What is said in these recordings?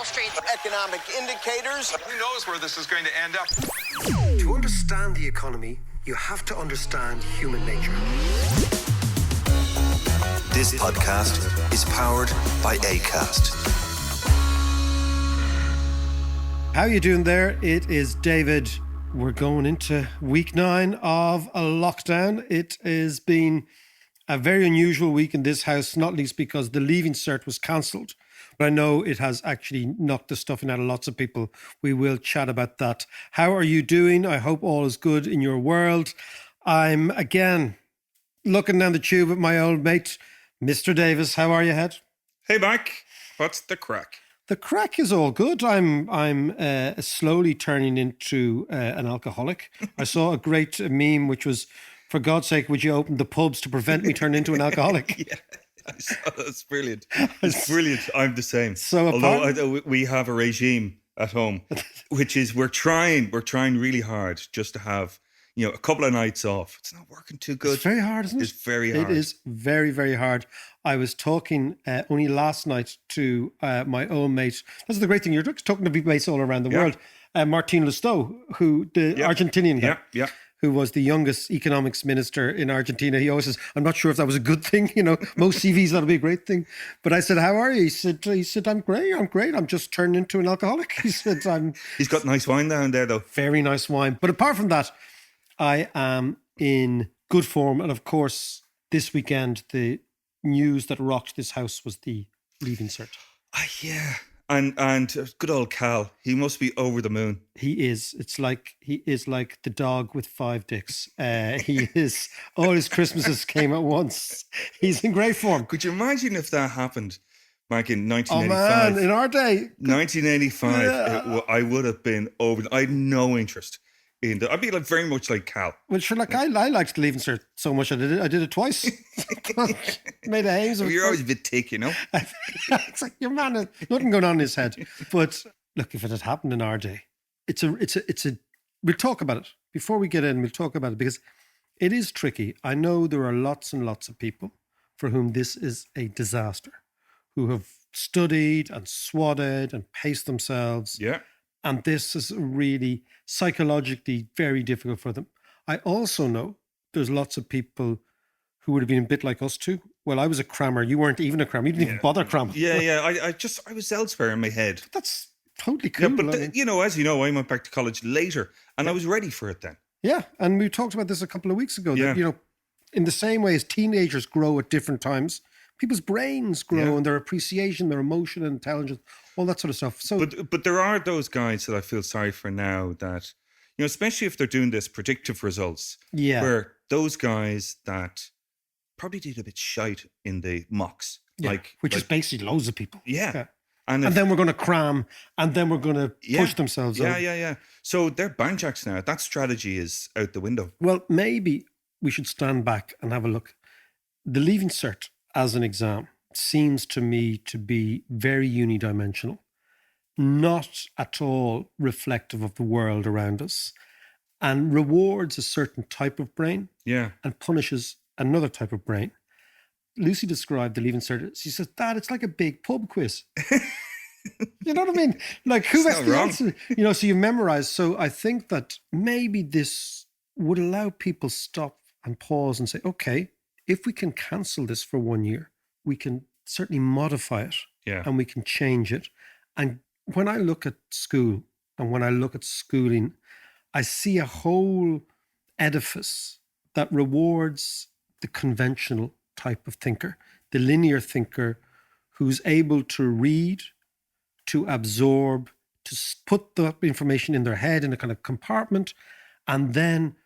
Wall Street. Economic indicators. Who knows where this is going to end up? To understand the economy, you have to understand human nature. This podcast is powered by Acast. How you doing there? It is David. We're going into week 9 of a lockdown. It has been a very unusual week in this house, not least because the Leaving Cert was cancelled. But I know it has actually knocked the stuffing out of lots of people. We will chat about that. How are you doing? I hope all is good in your world. I'm, again, looking down the tube at my old mate, Mr. Davis. How are you, Head? Hey, Mike. What's the crack? The crack is all good. I'm slowly turning into an alcoholic. I saw a great meme, which was, for God's sake, would you open the pubs to prevent me turning into an alcoholic? Yeah, I saw that. It's brilliant. It's brilliant. I'm the same. So although we have a regime at home, which is we're trying really hard just to have, a couple of nights off. It's not working too good. It's very hard, isn't it? It's very hard. It is very, very hard. I was talking only last night to my own mate. That's the great thing. You're talking to mates all around the world. Martin Lustau, who the Argentinian guy, who was the youngest economics minister in Argentina. He always says, I'm not sure if that was a good thing. Most CVs, that'll be a great thing. But I said, how are you? He said, I'm great. I'm just turning into an alcoholic. He said, He's got nice wine down there, though. Very nice wine. But apart from that, I am in good form. And of course, this weekend, the news that rocked this house was the Leaving Cert. Yeah. And good old Cal, he must be over the moon. He is. He is like the dog with 5 dicks. He is. All his Christmases came at once. He's in great form. Could you imagine if that happened back in 1985? Oh man, in our day. 1985, I would have been over. I had no interest. I'd be very much like Cal. Well, sure, I liked Leaving Cert so much I did it twice. Made a haze of it. You're always a bit thick, It's like, your man, nothing going on in his head. But look, if it had happened in our day, we'll talk about it. Before we get in, we'll talk about it because it is tricky. I know there are lots and lots of people for whom this is a disaster, who have studied and swatted and paced themselves. Yeah. And this is really psychologically very difficult for them. I also know there's lots of people who would have been a bit like us too. Well, I was a crammer. You weren't even a crammer. You didn't even bother cramming. Yeah. I was elsewhere in my head. That's totally cool. Yeah, but as you know, I went back to college later and I was ready for it then. Yeah. And we talked about this a couple of weeks ago. That, in the same way as teenagers grow at different times, people's brains grow and their appreciation, their emotion and intelligence, all that sort of stuff. So, but there are those guys that I feel sorry for now that, especially if they're doing this predictive results, where those guys that probably did a bit shite in the mocks, which is basically loads of people. Yeah. And then we're going to cram and then we're going to push themselves over. Yeah. So they're banjacks now. That strategy is out the window. Well, maybe we should stand back and have a look. The Leaving Cert as an exam seems to me to be very unidimensional, not at all reflective of the world around us, and rewards a certain type of brain and punishes another type of brain. Lucy described the Leaving Cert. She says, Dad, it's like a big pub quiz. You know what I mean? Like, who has the answer? So you memorize. So I think that maybe this would allow people stop and pause and say, okay, if we can cancel this for 1 year, we can certainly modify it and we can change it. And when I look at school and when I look at schooling, I see a whole edifice that rewards the conventional type of thinker, the linear thinker who's able to read, to absorb, to put the information in their head in a kind of compartment, and then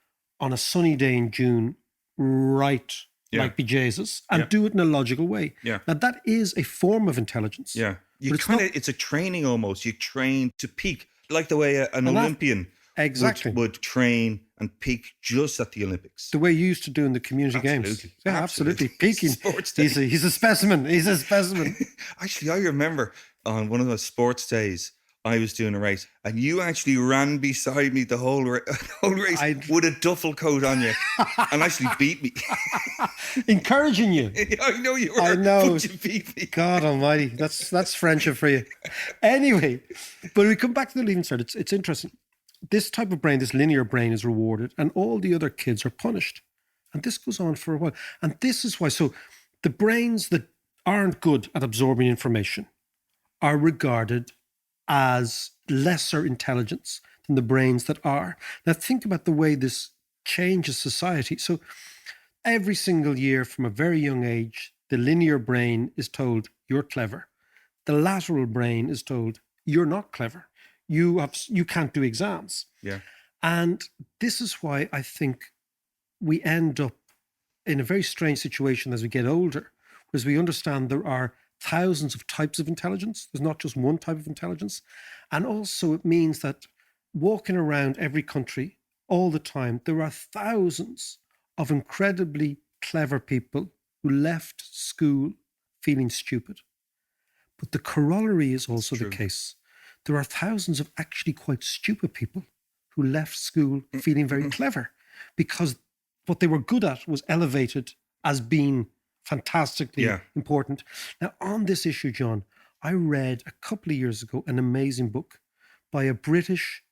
on a sunny day in June, write like bejesus and do it in a logical way. Yeah. Now that is a form of intelligence. Yeah. It's a training almost. You train to peak, like the way an Olympian would train and peak just at the Olympics. The way you used to do in the community games. Yeah, absolutely. Peaking. He's a specimen. He's a specimen. Actually, I remember on one of those sports days, I was doing a race, and you actually ran beside me the whole race with a duffel coat on you, and actually beat me. Encouraging you. I know you were. I know. But you beat me. God almighty. That's friendship for you. Anyway, but we come back to the Leaving Cert. It's interesting. This type of brain, this linear brain, is rewarded, and all the other kids are punished. And this goes on for a while. And this is why. So the brains that aren't good at absorbing information are regarded as lesser intelligence than the brains that are. Now think about the way this changes society. So every single year from a very young age, the linear brain is told, you're clever. The lateral brain is told, you're not clever. You can't do exams. Yeah. And this is why I think we end up in a very strange situation as we get older, because we understand there are thousands of types of intelligence. There's not just one type of intelligence. And also it means that walking around every country all the time, there are thousands of incredibly clever people who left school feeling stupid. But the corollary is also the case. There are thousands of actually quite stupid people who left school feeling very clever, because what they were good at was elevated as being fantastically important. Now, on this issue, John, I read a couple of years ago an amazing book by a British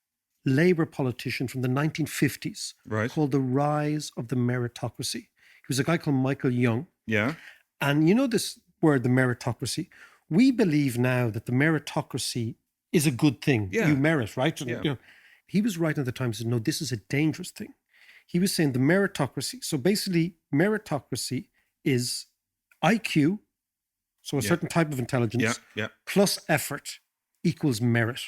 Labour politician from the 1950s called The Rise of the Meritocracy. He was a guy called Michael Young. Yeah. And you know this word, the meritocracy? We believe now that the meritocracy is a good thing. Yeah. You merit, right? And, Yeah. you know, he was writing at the time, he said, no, this is a dangerous thing. He was saying the meritocracy. So basically, meritocracy is IQ, so a certain type of intelligence, plus effort equals merit.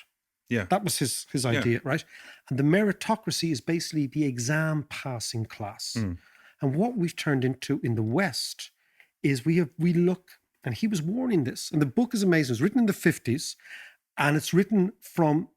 Yeah. That was his idea, right? And the meritocracy is basically the exam passing class. And what we've turned into in the West is we look, and he was warning this, and the book is amazing. It's written in the 50s, and it's written from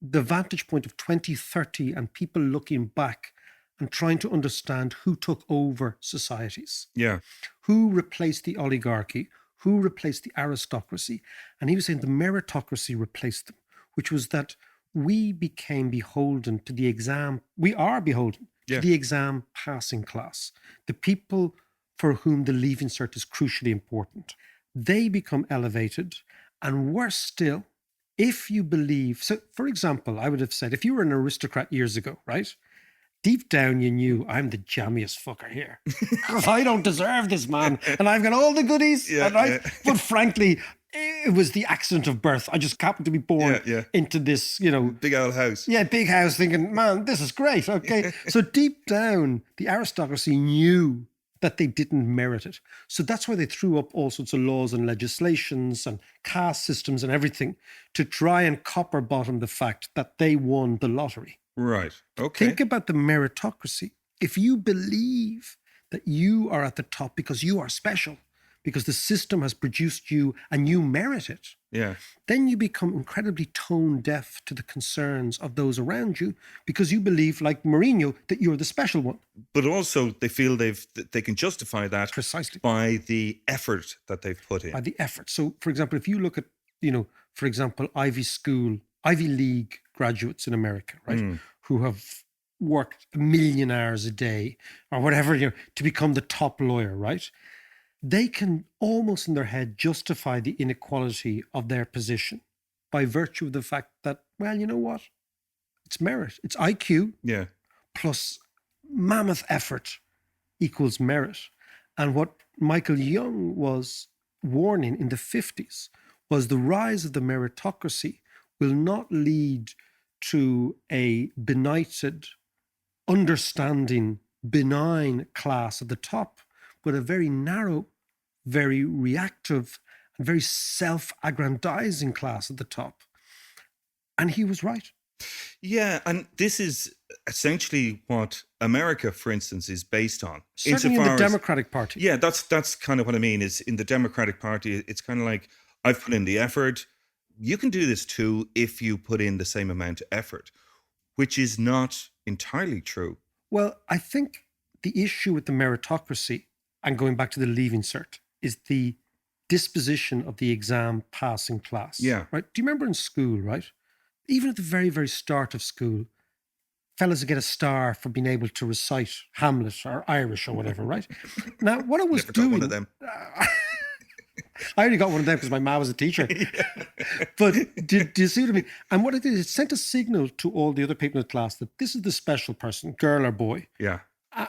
the vantage point of 2030 and people looking back and trying to understand who took over societies. Yeah. Who replaced the oligarchy? Who replaced the aristocracy? And he was saying the meritocracy replaced them, which was that we became beholden to the exam. We are beholden to the exam passing class. The people for whom the Leaving Cert is crucially important. They become elevated, and worse still, if you believe, so for example, I would have said, if you were an aristocrat years ago, right? Deep down, you knew I'm the jammiest fucker here because I don't deserve this, man. And I've got all the goodies. But frankly, it was the accident of birth. I just happened to be born into this, big old house. Yeah, big house thinking, man, this is great. Okay. So deep down, the aristocracy knew that they didn't merit it. So that's why they threw up all sorts of laws and legislations and caste systems and everything to try and copper bottom the fact that they won the lottery. Right. Okay. Think about the meritocracy. If you believe that you are at the top because you are special, because the system has produced you and you merit it, then you become incredibly tone deaf to the concerns of those around you because you believe, like Mourinho, that you're the special one. But also they feel they can justify that precisely by the effort that they've put in. By the effort. So, for example, if you look at, for example, Ivy League graduates in America, right, who have worked 1 million hours a day or whatever, to become the top lawyer, right? They can almost in their head justify the inequality of their position by virtue of the fact that, well, you know what? It's merit. It's IQ plus mammoth effort equals merit. And what Michael Young was warning in the 50s was the rise of the meritocracy will not lead to a benighted, understanding, benign class at the top, but a very narrow, very reactive, and very self-aggrandizing class at the top. And he was right. Yeah, and this is essentially what America, for instance, is based on. Certainly in the Democratic Party. Yeah, that's kind of what I mean, is in the Democratic Party, it's kind of like, I've put in the effort. You can do this too if you put in the same amount of effort, which is not entirely true. Well, I think the issue with the meritocracy, and going back to the Leaving Cert, is the disposition of the exam passing class. Yeah. Right? Do you remember in school, right? even at the very, very start of school, fellas get a star for being able to recite Hamlet or Irish or whatever, right? Now, what I was Never got doing... one of them. I only got one of them because my ma was a teacher. But do you see what I mean? And what it did, it sent a signal to all the other people in the class that this is the special person, girl or boy. Yeah.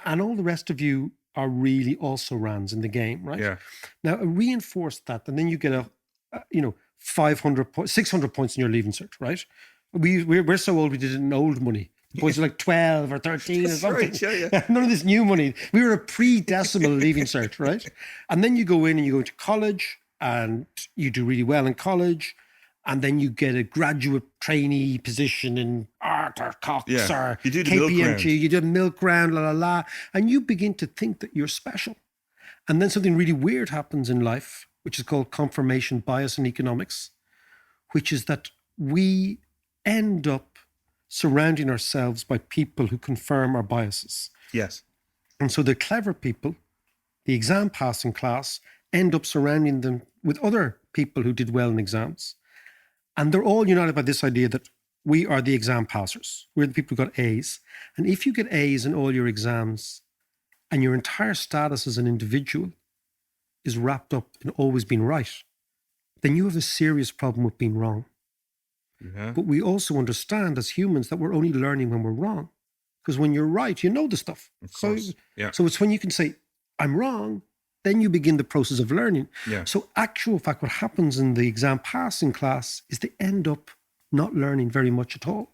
And all the rest of you are really also rans in the game, right? Yeah. Now, it reinforced that, and then you get a 600 points in your Leaving Cert, right? We're so old, we did it in old money. The points are like 12 or 13 or something. Right, yeah. None of this new money. We were a pre-decimal Leaving Cert, right? And then you go in and you go to college and you do really well in college. And then you get a graduate trainee position in art or Cox or You do the milk round. KPMG. You do the milk round, and you begin to think that you're special. And then something really weird happens in life, which is called confirmation bias in economics, which is that we end up surrounding ourselves by people who confirm our biases. Yes. And so the clever people, the exam passing class, end up surrounding them with other people who did well in exams. And they're all united by this idea that we are the exam passers. We're the people who got A's. And if you get A's in all your exams and your entire status as an individual is wrapped up in always being right, then you have a serious problem with being wrong. Yeah. But we also understand as humans that we're only learning when we're wrong. Because when you're right, you know the stuff. Of course. So it's when you can say, I'm wrong, then you begin the process of learning. Yeah. So actual fact, what happens in the exam passing class is they end up not learning very much at all.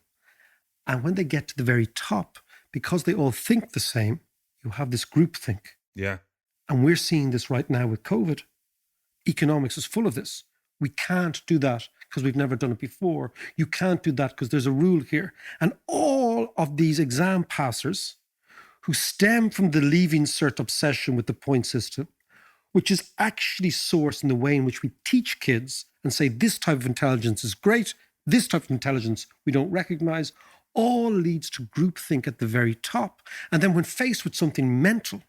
And when they get to the very top, because they all think the same, you have this group think. Yeah. And we're seeing this right now with COVID. Economics is full of this. We can't do that because we've never done it before. You can't do that because there's a rule here. And all of these exam passers who stem from the Leaving Cert obsession with the point system, which is actually sourced in the way in which we teach kids and say this type of intelligence is great, this type of intelligence we don't recognize, all leads to groupthink at the very top. And then when faced with something mental,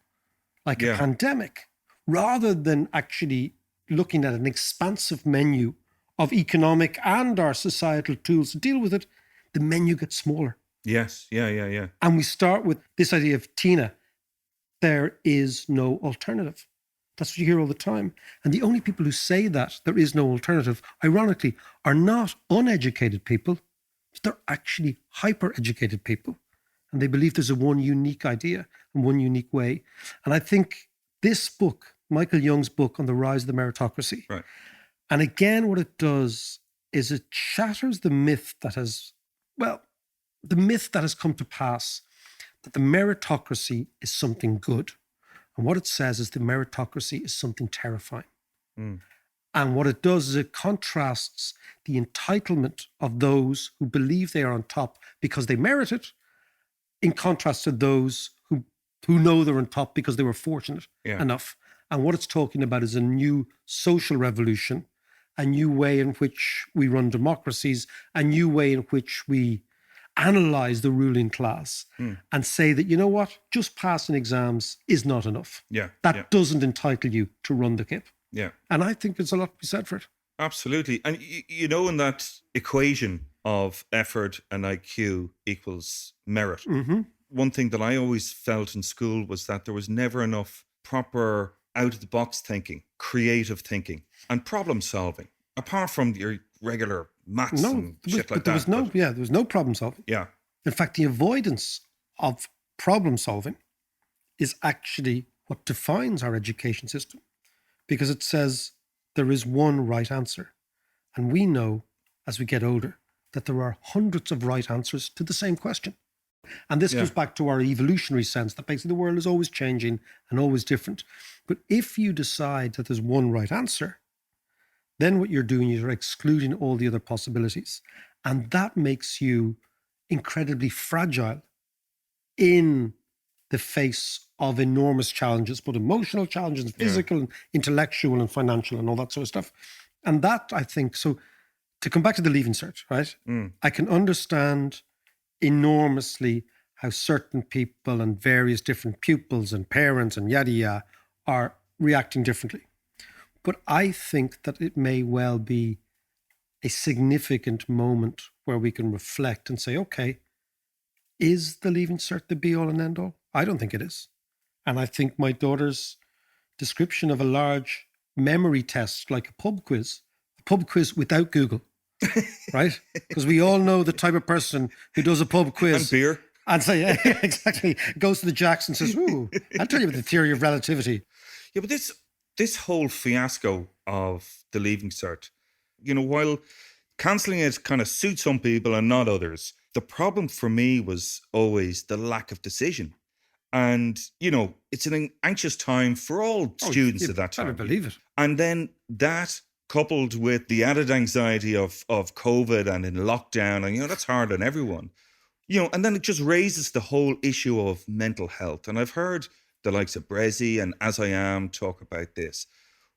like a pandemic, rather than actually looking at an expansive menu of economic and our societal tools to deal with it, the menu gets smaller. Yes. Yeah. And we start with this idea of Tina, there is no alternative. That's what you hear all the time. And the only people who say that there is no alternative, ironically, are not uneducated people. They're actually hyper-educated people. And they believe there's a one unique idea and one unique way. And I think this book, Michael Young's book on the rise of the meritocracy, Right. and again, what it does is it shatters the myth that has come to pass that the meritocracy is something good. And what it says is the meritocracy is something terrifying. And what it does is it contrasts the entitlement of those who believe they are on top because they merit it, in contrast to those who know they're on top because they were fortunate enough. And what it's talking about is a new social revolution, a new way in which we run democracies, a new way in which we analyze the ruling class and say that, you know what, just passing exams is not enough. That doesn't entitle you to run the kip. Yeah. And I think there's a lot to be said for it. Absolutely. And you know, in that equation of effort and IQ equals merit, one thing that I always felt in school was that there was never enough proper out-of-the-box thinking, creative thinking, and problem solving, apart from your regular maths and shit like that. There was no problem solving. Yeah. In fact, the avoidance of problem solving is actually what defines our education system, because it says there is one right answer. And we know, as we get older, that there are hundreds of right answers to the same question. And this goes back to our evolutionary sense that basically the world is always changing and always different. But if you decide that there's one right answer, then what you're doing is you're excluding all the other possibilities. And that makes you incredibly fragile in the face of enormous challenges, both emotional challenges, physical, and intellectual and financial and all that sort of stuff. And that, I think, so to come back to the Leaving Cert, right? I can understand enormously how certain people and various different pupils and parents and yada yada are reacting differently. But I think that it may well be a significant moment where we can reflect and say, okay, is the Leaving Cert the be all and end all? I don't think it is. And I think my daughter's description of a large memory test, like a pub quiz without Google, right? Because we all know the type of person who does a pub quiz. And beer. And say, yeah, exactly. Goes to the jacks and says, ooh, I'll tell you about the theory of relativity. Yeah, but this whole fiasco of the Leaving Cert, while cancelling it kind of suits some people and not others, the problem for me was always the lack of decision. And, it's an anxious time for all students at that time. I believe it. And then that coupled with the added anxiety of COVID and in lockdown, and, that's hard on everyone. And then it just raises the whole issue of mental health. And I've heard the likes of Brezzi and As I Am talk about this.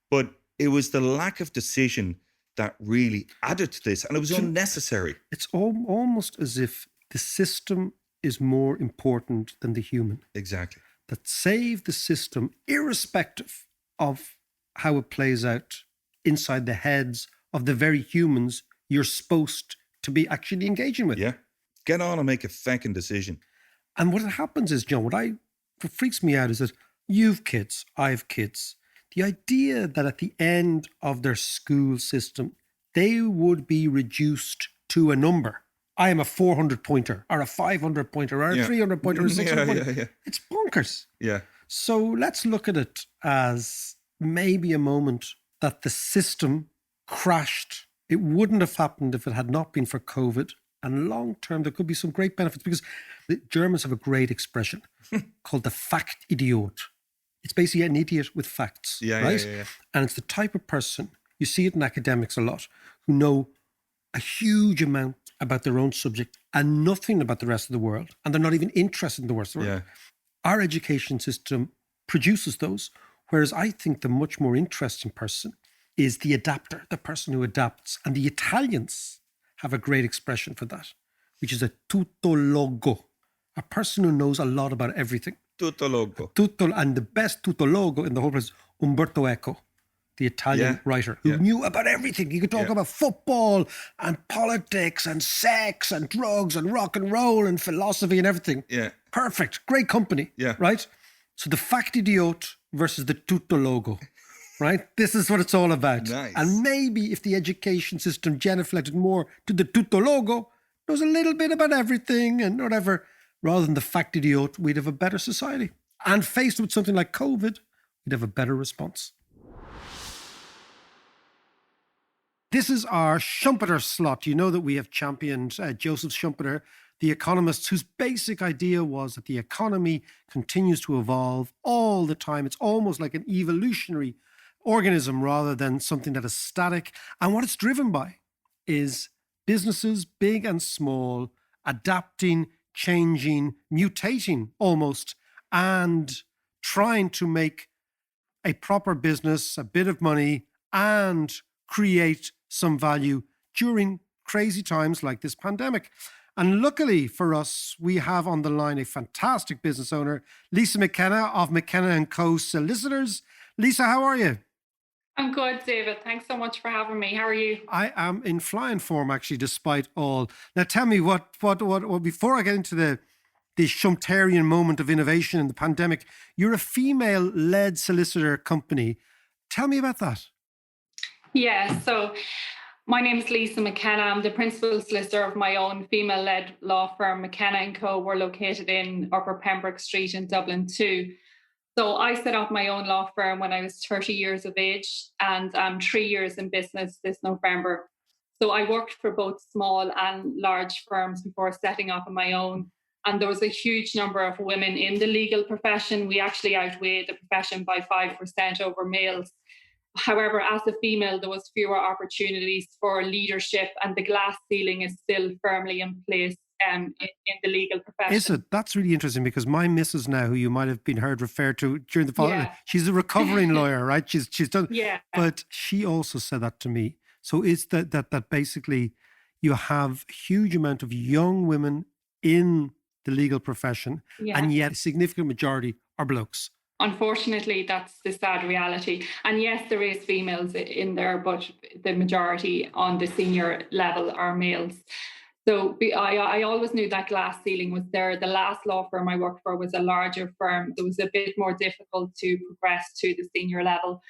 But it was the lack of decision that really added to this. And it was unnecessary. It's almost as if the system is more important than the human. Exactly. That save the system, irrespective of how it plays out inside the heads of the very humans you're supposed to be actually engaging with. Yeah. Get on and make a fucking decision. And what happens is, John, what freaks me out is that you've kids, I have kids. The idea that at the end of their school system, they would be reduced to a number. I am a 400-pointer or a 500-pointer or a 300-pointer or a 600-pointer. Yeah. It's bonkers. Yeah. So let's look at it as maybe a moment that the system crashed. It wouldn't have happened if it had not been for COVID. And long term, there could be some great benefits because the Germans have a great expression called the Faktidiot. It's basically an idiot with facts, right? Yeah. And it's the type of person, you see it in academics a lot, who know a huge amount about their own subject and nothing about the rest of the world. And they're not even interested in the rest of the world. Yeah. Our education system produces those, whereas I think the much more interesting person is the adapter, the person who adapts. And the Italians have a great expression for that, which is a tutologo, a person who knows a lot about everything. Tutologo. And the best tutologo in the whole place is Umberto Eco, the Italian writer, who knew about everything. He could talk about football and politics and sex and drugs and rock and roll and philosophy and everything. Yeah. Perfect. Great company. Yeah. Right? So the Faktidiot versus the tutologo. Right? This is what it's all about. Nice. And maybe if the education system genuflected more to the tutologo, knows a little bit about everything and whatever, rather than the Faktidiot, we'd have a better society. And faced with something like COVID, we'd have a better response. This is our Schumpeter slot. You know that we have championed Joseph Schumpeter, the economist, whose basic idea was that the economy continues to evolve all the time. It's almost like an evolutionary organism rather than something that is static. And what it's driven by is businesses, big and small, adapting, changing, mutating almost, and trying to make a proper business, a bit of money, and create some value during crazy times like this pandemic. And luckily for us, we have on the line a fantastic business owner, Lisa McKenna of McKenna & Co. Solicitors. Lisa, how are you? I'm good, David. Thanks so much for having me. How are you? I am in flying form, actually, despite all. Now, tell me what before I get into the Schumpeterian moment of innovation in the pandemic, you're a female-led solicitor company. Tell me about that. Yeah, so my name is Lisa McKenna. I'm the principal solicitor of my own female-led law firm, McKenna & Co. We're located in Upper Pembroke Street in Dublin too. So I set up my own law firm when I was 30 years of age, and I'm 3 years in business this November. So I worked for both small and large firms before setting up on my own. And there was a huge number of women in the legal profession. We actually outweighed the profession by 5% over males. However, as a female, there was fewer opportunities for leadership, and the glass ceiling is still firmly in place in the legal profession. Is it? That's really interesting, because my missus now, who you might have been heard referred to during the fall, she's a recovering lawyer, right? She's done, but she also said that to me. So it's that basically you have a huge amount of young women in the legal profession, and yet a significant majority are blokes. Unfortunately, that's the sad reality. And yes, there is females in there, but the majority on the senior level are males. So I always knew that glass ceiling was there. The last law firm I worked for was a larger firm. It was a bit more difficult to progress to the senior level.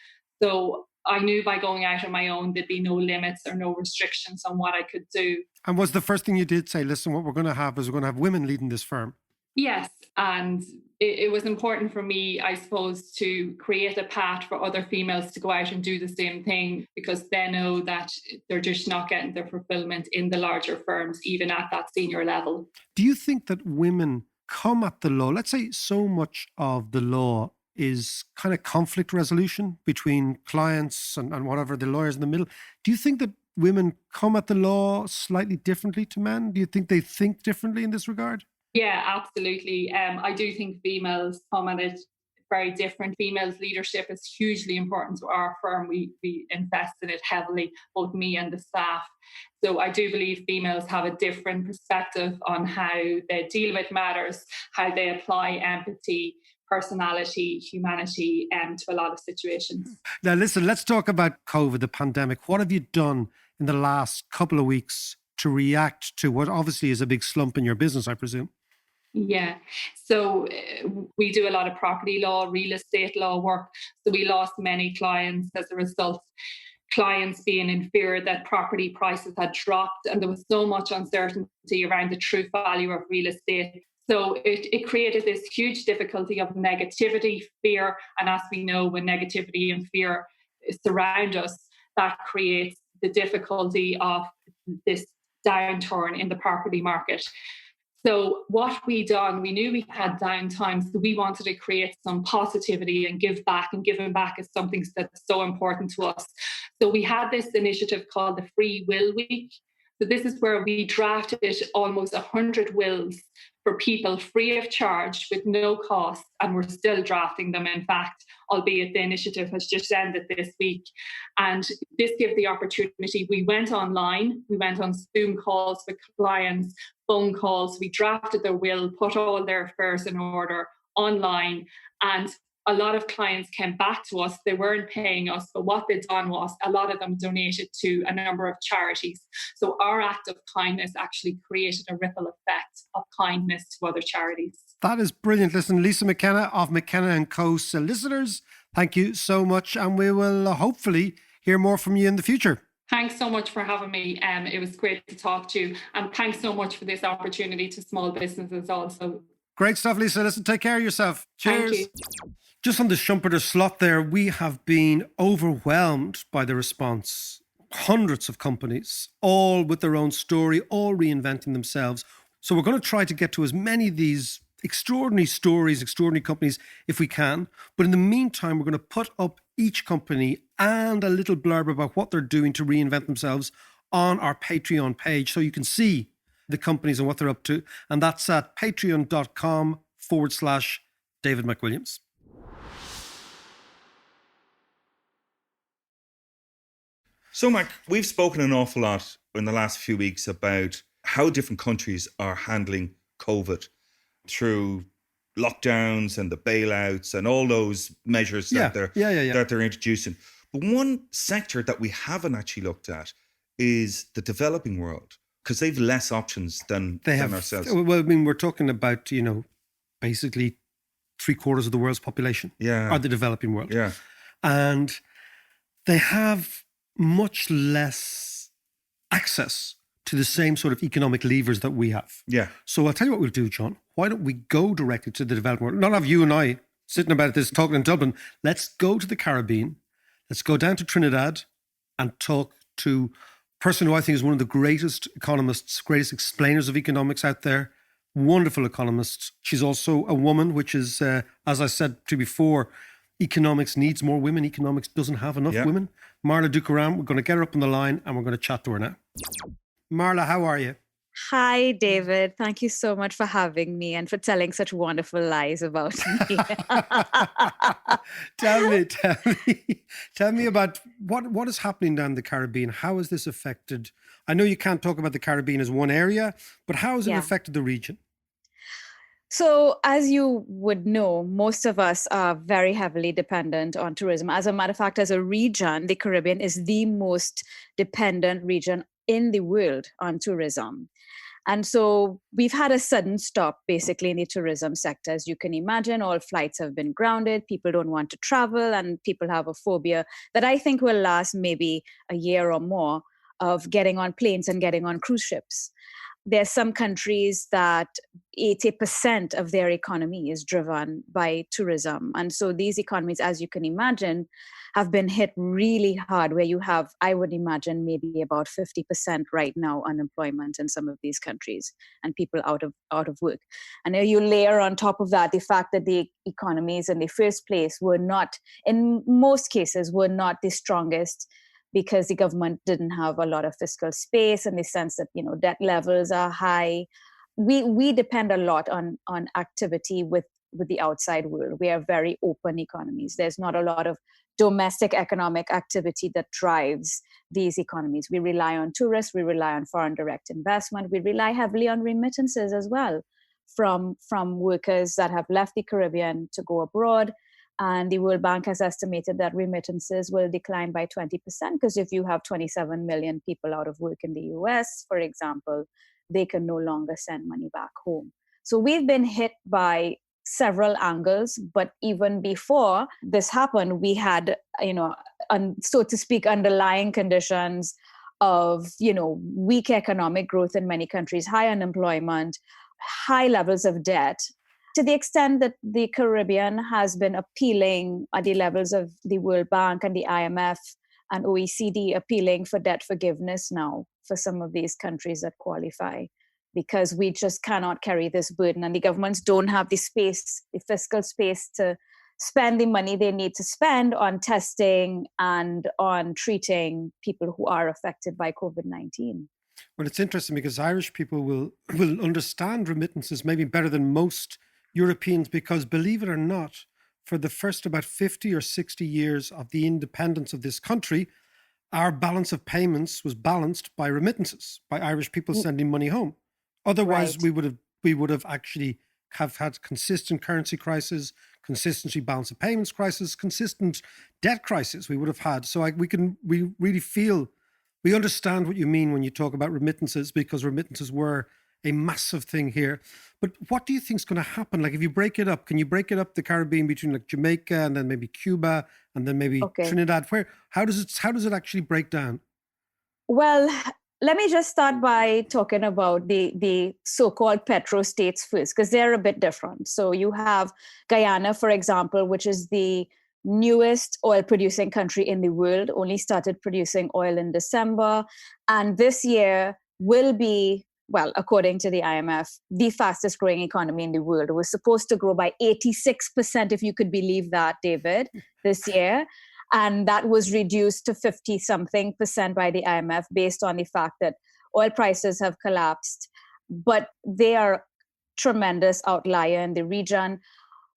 So I knew by going out on my own, there'd be no limits or no restrictions on what I could do. And was the first thing you did say, listen, what we're going to have is we're going to have women leading this firm? Yes. And it was important for me, I suppose, to create a path for other females to go out and do the same thing, because they know that they're just not getting their fulfillment in the larger firms, even at that senior level. Do you think that women come at the law? Let's say so much of the law is kind of conflict resolution between clients and whatever, the lawyers in the middle. Do you think that women come at the law slightly differently to men? Do you think they think differently in this regard? Yeah, absolutely. I do think females come at it very different. Females' leadership is hugely important to our firm. We invest in it heavily, both me and the staff. So I do believe females have a different perspective on how they deal with matters, how they apply empathy, personality, humanity to a lot of situations. Now, listen, let's talk about COVID, the pandemic. What have you done in the last couple of weeks to react to what obviously is a big slump in your business, I presume? Yeah. So we do a lot of property law, real estate law work. So we lost many clients as a result. Clients being in fear that property prices had dropped, and there was so much uncertainty around the true value of real estate. So it created this huge difficulty of negativity, fear. And as we know, when negativity and fear surround us, that creates the difficulty of this downturn in the property market. So what we done, we knew we had downtime, so we wanted to create some positivity and give back, and giving back is something that's so important to us. So we had this initiative called the Free Will Week. So this is where we drafted almost 100 wills for people free of charge with no cost, and we're still drafting them, in fact, albeit the initiative has just ended this week. And this gave the opportunity. We went online, we went on Zoom calls with clients, phone calls, we drafted their will, put all their affairs in order online, and a lot of clients came back to us. They weren't paying us, but what they'd done was a lot of them donated to a number of charities. So our act of kindness actually created a ripple effect of kindness to other charities. That is brilliant. Listen, Lisa McKenna of McKenna & Co. Solicitors, thank you so much. And we will hopefully hear more from you in the future. Thanks so much for having me. It was great to talk to you. And thanks so much for this opportunity to small businesses also. Great stuff, Lisa. Listen, take care of yourself. Cheers. Thank you. Just on the Schumpeter slot there, we have been overwhelmed by the response. Hundreds of companies, all with their own story, all reinventing themselves. So we're going to try to get to as many of these extraordinary stories, extraordinary companies, if we can. But in the meantime, we're going to put up each company and a little blurb about what they're doing to reinvent themselves on our Patreon page, so you can see the companies and what they're up to. And that's at patreon.com/David McWilliams. So, Mark, we've spoken an awful lot in the last few weeks about how different countries are handling COVID through lockdowns and the bailouts and all those measures that they're introducing. But one sector that we haven't actually looked at is the developing world, because they've less options than ourselves. Well, I mean, we're talking about, basically 3/4 of the world's population are the developing world. Yeah. And they have much less access to the same sort of economic levers that we have. Yeah. So I'll tell you what we'll do, John. Why don't we go directly to the developing world? Not have you and I sitting about this talking in Dublin. Let's go to the Caribbean. Let's go down to Trinidad and talk to a person who I think is one of the greatest economists, greatest explainers of economics out there. Wonderful economist. She's also a woman, which is, as I said to you before, economics needs more women. Economics doesn't have enough women. Marla Dukaram, we're going to get her up on the line and we're going to chat to her now. Marla, how are you? Hi, David. Thank you so much for having me and for telling such wonderful lies about me. Tell me about what is happening down in the Caribbean. How has this affected? I know you can't talk about the Caribbean as one area, but how has it affected the region? So, as you would know, most of us are very heavily dependent on tourism. As a matter of fact, as a region, the Caribbean is the most dependent region in the world on tourism. And so we've had a sudden stop basically in the tourism sector. As you can imagine, all flights have been grounded. People don't want to travel, and people have a phobia that I think will last maybe a year or more of getting on planes and getting on cruise ships. There's some countries that 80% of their economy is driven by tourism. And so these economies, as you can imagine, have been hit really hard, where you have, I would imagine, maybe about 50% right now unemployment in some of these countries, and people out of work. And then you layer on top of that the fact that the economies in the first place were not, in most cases, were not the strongest, because the government didn't have a lot of fiscal space, in the sense that, debt levels are high. We depend a lot on activity with the outside world. We are very open economies. There's not a lot of domestic economic activity that drives these economies. We rely on tourists, we rely on foreign direct investment, we rely heavily on remittances as well from workers that have left the Caribbean to go abroad. And the World Bank has estimated that remittances will decline by 20%, because if you have 27 million people out of work in the US, for example, they can no longer send money back home. So we've been hit by several angles, but even before this happened, we had, so to speak, underlying conditions of, weak economic growth in many countries, high unemployment, high levels of debt, to the extent that the Caribbean has been appealing at the levels of the World Bank and the IMF and OECD, appealing for debt forgiveness now for some of these countries that qualify, because we just cannot carry this burden, and the governments don't have the space, the fiscal space, to spend the money they need to spend on testing and on treating people who are affected by COVID-19. Well, it's interesting because Irish people will understand remittances maybe better than most Europeans, because, believe it or not, for the first about 50 or 60 years of the independence of this country, our balance of payments was balanced by remittances, by Irish people sending money home. Otherwise, Right. we would have actually have had consistent currency crisis, consistency balance of payments crisis, consistent debt crisis we would have had. So we really feel, we understand what you mean when you talk about remittances, because remittances were a massive thing here. But what do you think is going to happen? Like, if you break it up, can you break it up, the Caribbean, between like Jamaica and then maybe Cuba and then maybe Okay. Trinidad? How does it actually break down? Well, let me just start by talking about the so-called petrostates first, because they're a bit different. So you have Guyana, for example, which is the newest oil-producing country in the world, only started producing oil in December, and this year will be, well, according to the IMF, the fastest growing economy in the world. It was supposed to grow by 86%, if you could believe that, David, this year. And that was reduced to 50-something% by the IMF, based on the fact that oil prices have collapsed. But they are a tremendous outlier in the region.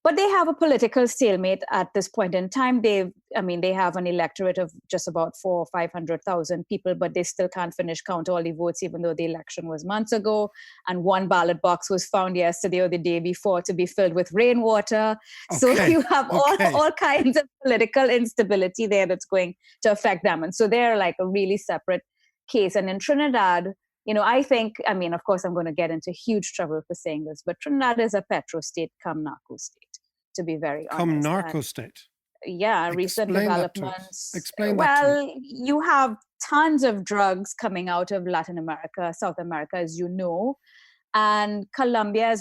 But they have a political stalemate at this point in time. They have an electorate of just about 400,000 or 500,000 people, but they still can't count all the votes, even though the election was months ago. And one ballot box was found yesterday or the day before to be filled with rainwater. So you have all kinds of political instability there that's going to affect them. And so they're like a really separate case. And in Trinidad, I think, of course, I'm going to get into huge trouble for saying this, but Trinidad is a petrostate cum narco state, to be very honest. Cum narco state? Yeah, recent Explain developments. Explain that to me. You have tons of drugs coming out of Latin America, South America, as you know. And Colombia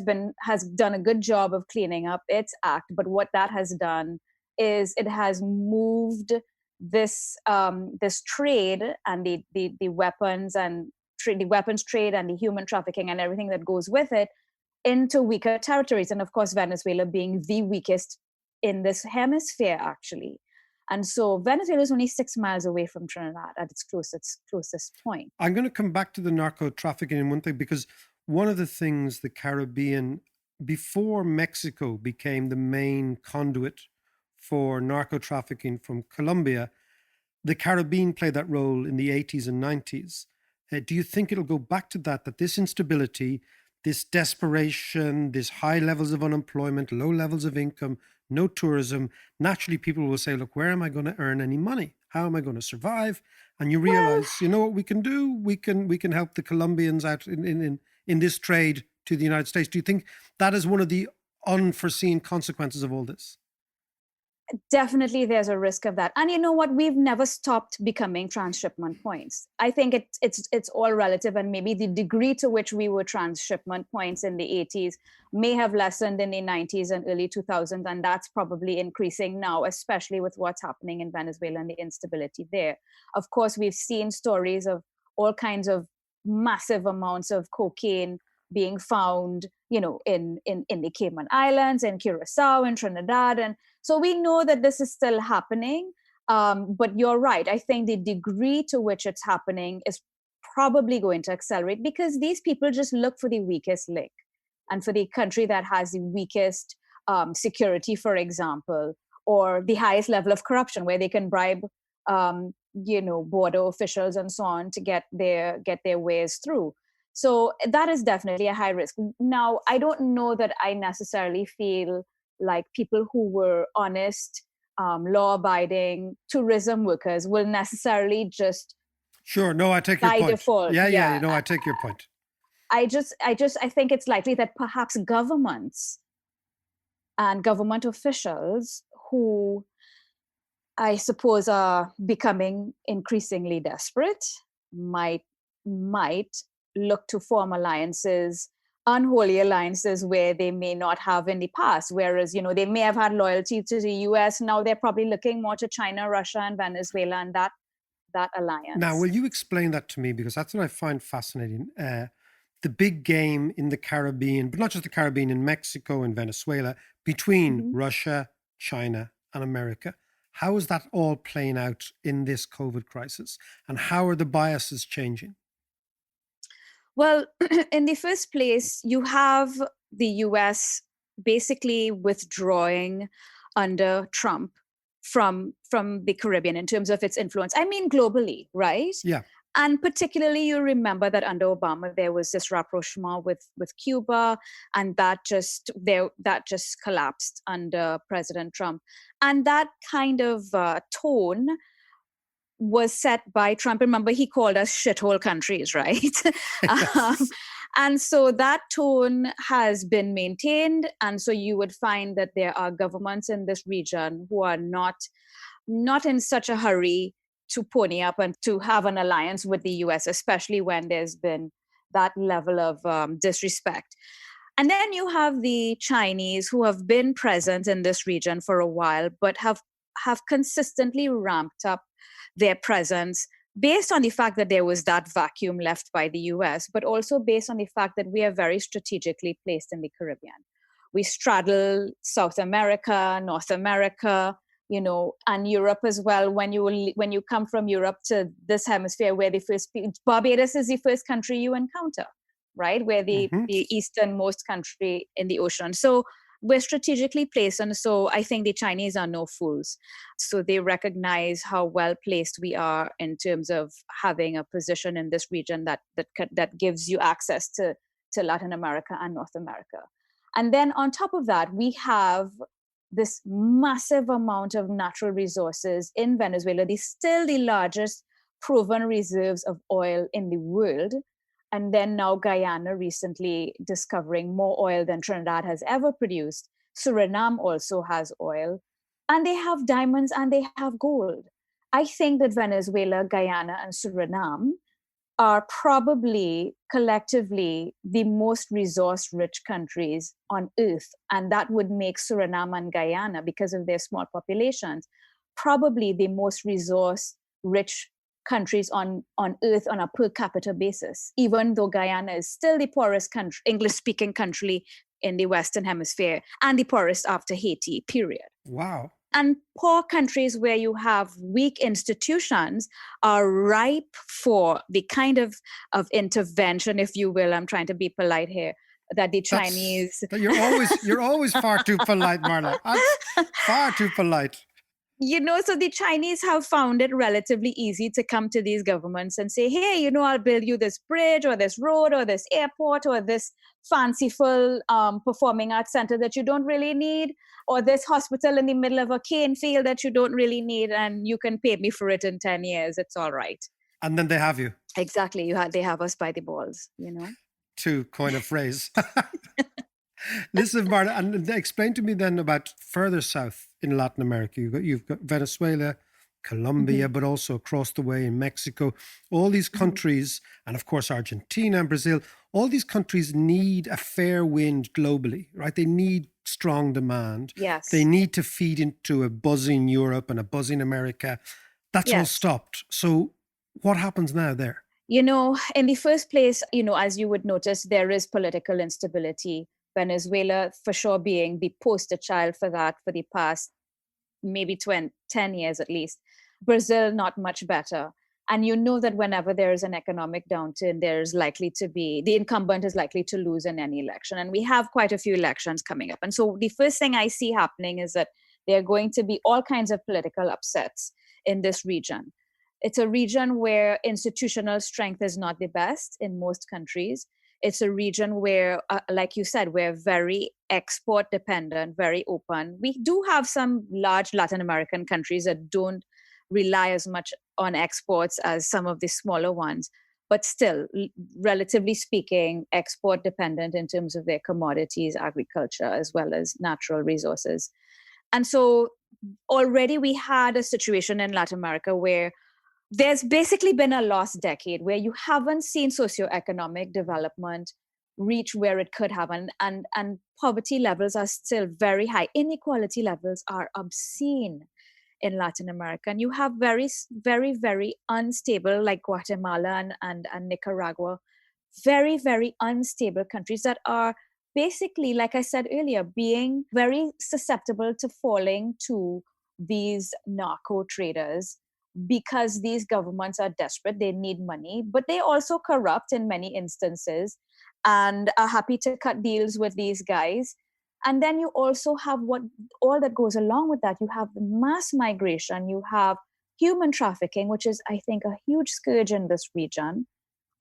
has done a good job of cleaning up its act. But what that has done is it has moved this trade and the weapons and the weapons trade and the human trafficking and everything that goes with it into weaker territories. And of course, Venezuela being the weakest in this hemisphere, actually. And so Venezuela is only 6 miles away from Trinidad at its closest point. I'm going to come back to the narco trafficking in one thing, because one of the things the Caribbean, before Mexico became the main conduit for narco trafficking from Colombia, the Caribbean played that role in the 80s and 90s. Do you think it'll go back to that this instability, this desperation, this high levels of unemployment, low levels of income, no tourism, naturally people will say, look, where am I going to earn any money? How am I going to survive? And you realize, you know what we can do? We can help the Colombians out in in this trade to the United States. Do you think that is one of the unforeseen consequences of all this? Definitely there's a risk of that. And you know what? We've never stopped becoming transshipment points. I think it's all relative, and maybe the degree to which we were transshipment points in the 80s may have lessened in the 90s and early 2000s, and that's probably increasing now, especially with what's happening in Venezuela and the instability there. Of course, we've seen stories of all kinds of massive amounts of cocaine being found, in the Cayman Islands, in Curacao, in Trinidad. And so we know that this is still happening. But you're right. I think the degree to which it's happening is probably going to accelerate, because these people just look for the weakest link, and for the country that has the weakest security, for example, or the highest level of corruption, where they can bribe, border officials and so on to get their ways through. So that is definitely a high risk. Now, I don't know that I necessarily feel like people who were honest, law-abiding tourism workers will necessarily just Sure. No, I take your point. Default. Yeah. I take your point. I think it's likely that perhaps governments and government officials who I suppose are becoming increasingly desperate might look to form alliances, unholy alliances, where they may not have in the past. Whereas, they may have had loyalty to the US. Now they're probably looking more to China, Russia, and Venezuela, and that alliance. Now, will you explain that to me? Because that's what I find fascinating. The big game in the Caribbean, but not just the Caribbean, in Mexico and Venezuela, between Russia, China, and America. How is that all playing out in this COVID crisis? And how are the biases changing? Well, in the first place, you have the US basically withdrawing under Trump from the Caribbean in terms of its influence. I mean, globally, right? Yeah. And particularly, you remember that under Obama, there was this rapprochement with Cuba, and that just collapsed under President Trump. And that kind of tone was set by Trump. Remember, he called us shithole countries, right? And so that tone has been maintained. And so you would find that there are governments in this region who are not in such a hurry to pony up and to have an alliance with the US, especially when there's been that level of disrespect. And then you have the Chinese, who have been present in this region for a while, but have consistently ramped up their presence based on the fact that there was that vacuum left by the US, but also based on the fact that we are very strategically placed in the Caribbean. We straddle South America, North America, and Europe as well. When you come from Europe to this hemisphere, where Barbados is the first country you encounter, right? Where the easternmost country in the ocean. So we're strategically placed, and so I think the Chinese are no fools. So they recognize how well placed we are in terms of having a position in this region that gives you access to Latin America and North America. And then on top of that, we have this massive amount of natural resources in Venezuela. They're still the largest proven reserves of oil in the world. And then now Guyana recently discovering more oil than Trinidad has ever produced. Suriname also has oil. And they have diamonds and they have gold. I think that Venezuela, Guyana, and Suriname are probably collectively the most resource-rich countries on Earth. And that would make Suriname and Guyana, because of their small populations, probably the most resource-rich countries on Earth on a per capita basis, even though Guyana is still the poorest country, English-speaking country in the Western Hemisphere, and the poorest after Haiti, period. Wow. And poor countries where you have weak institutions are ripe for the kind of intervention, if you will. I'm trying to be polite here, that the Chinese... You're always far too polite, Marla. Far too polite. So the Chinese have found it relatively easy to come to these governments and say, hey, I'll build you this bridge or this road or this airport or this fanciful performing arts center that you don't really need, or this hospital in the middle of a cane field that you don't really need, and you can pay me for it in 10 years. It's all right. And then they have you. Exactly. They have us by the balls, to coin a phrase. Listen, Marta, and explain to me then about further south in Latin America. You've got Venezuela, Colombia, but also across the way in Mexico. All these countries, and of course Argentina and Brazil, all these countries need a fair wind globally, right? They need strong demand. Yes. They need to feed into a buzzing Europe and a buzzing America. That's all stopped. So what happens now there? You know, in the first place, you know, as you would notice, there is political instability. Venezuela, for sure, being the poster child for that for the past maybe 10 years at least. Brazil, not much better. And you know that whenever there is an economic downturn, there's likely to be, the incumbent is likely to lose in any election. And we have quite a few elections coming up. And so the first thing I see happening is that there are going to be all kinds of political upsets in this region. It's a region where institutional strength is not the best in most countries. It's a region where, like you said, we're very export dependent, very open. We do have some large Latin American countries that don't rely as much on exports as some of the smaller ones, but still, relatively speaking, export dependent in terms of their commodities, agriculture, as well as natural resources. And so already we had a situation in Latin America where there's basically been a lost decade where you haven't seen socioeconomic development reach where it could have. And poverty levels are still very high. Inequality levels are obscene in Latin America. And you have very, very, very unstable, like Guatemala and Nicaragua, very, very unstable countries that are basically, like I said earlier, being very susceptible to falling to these narco traders because these governments are desperate. They need money, but they also corrupt in many instances and are happy to cut deals with these guys. And then you also have all that goes along with that. You have mass migration, you have human trafficking, which is, I think, a huge scourge in this region.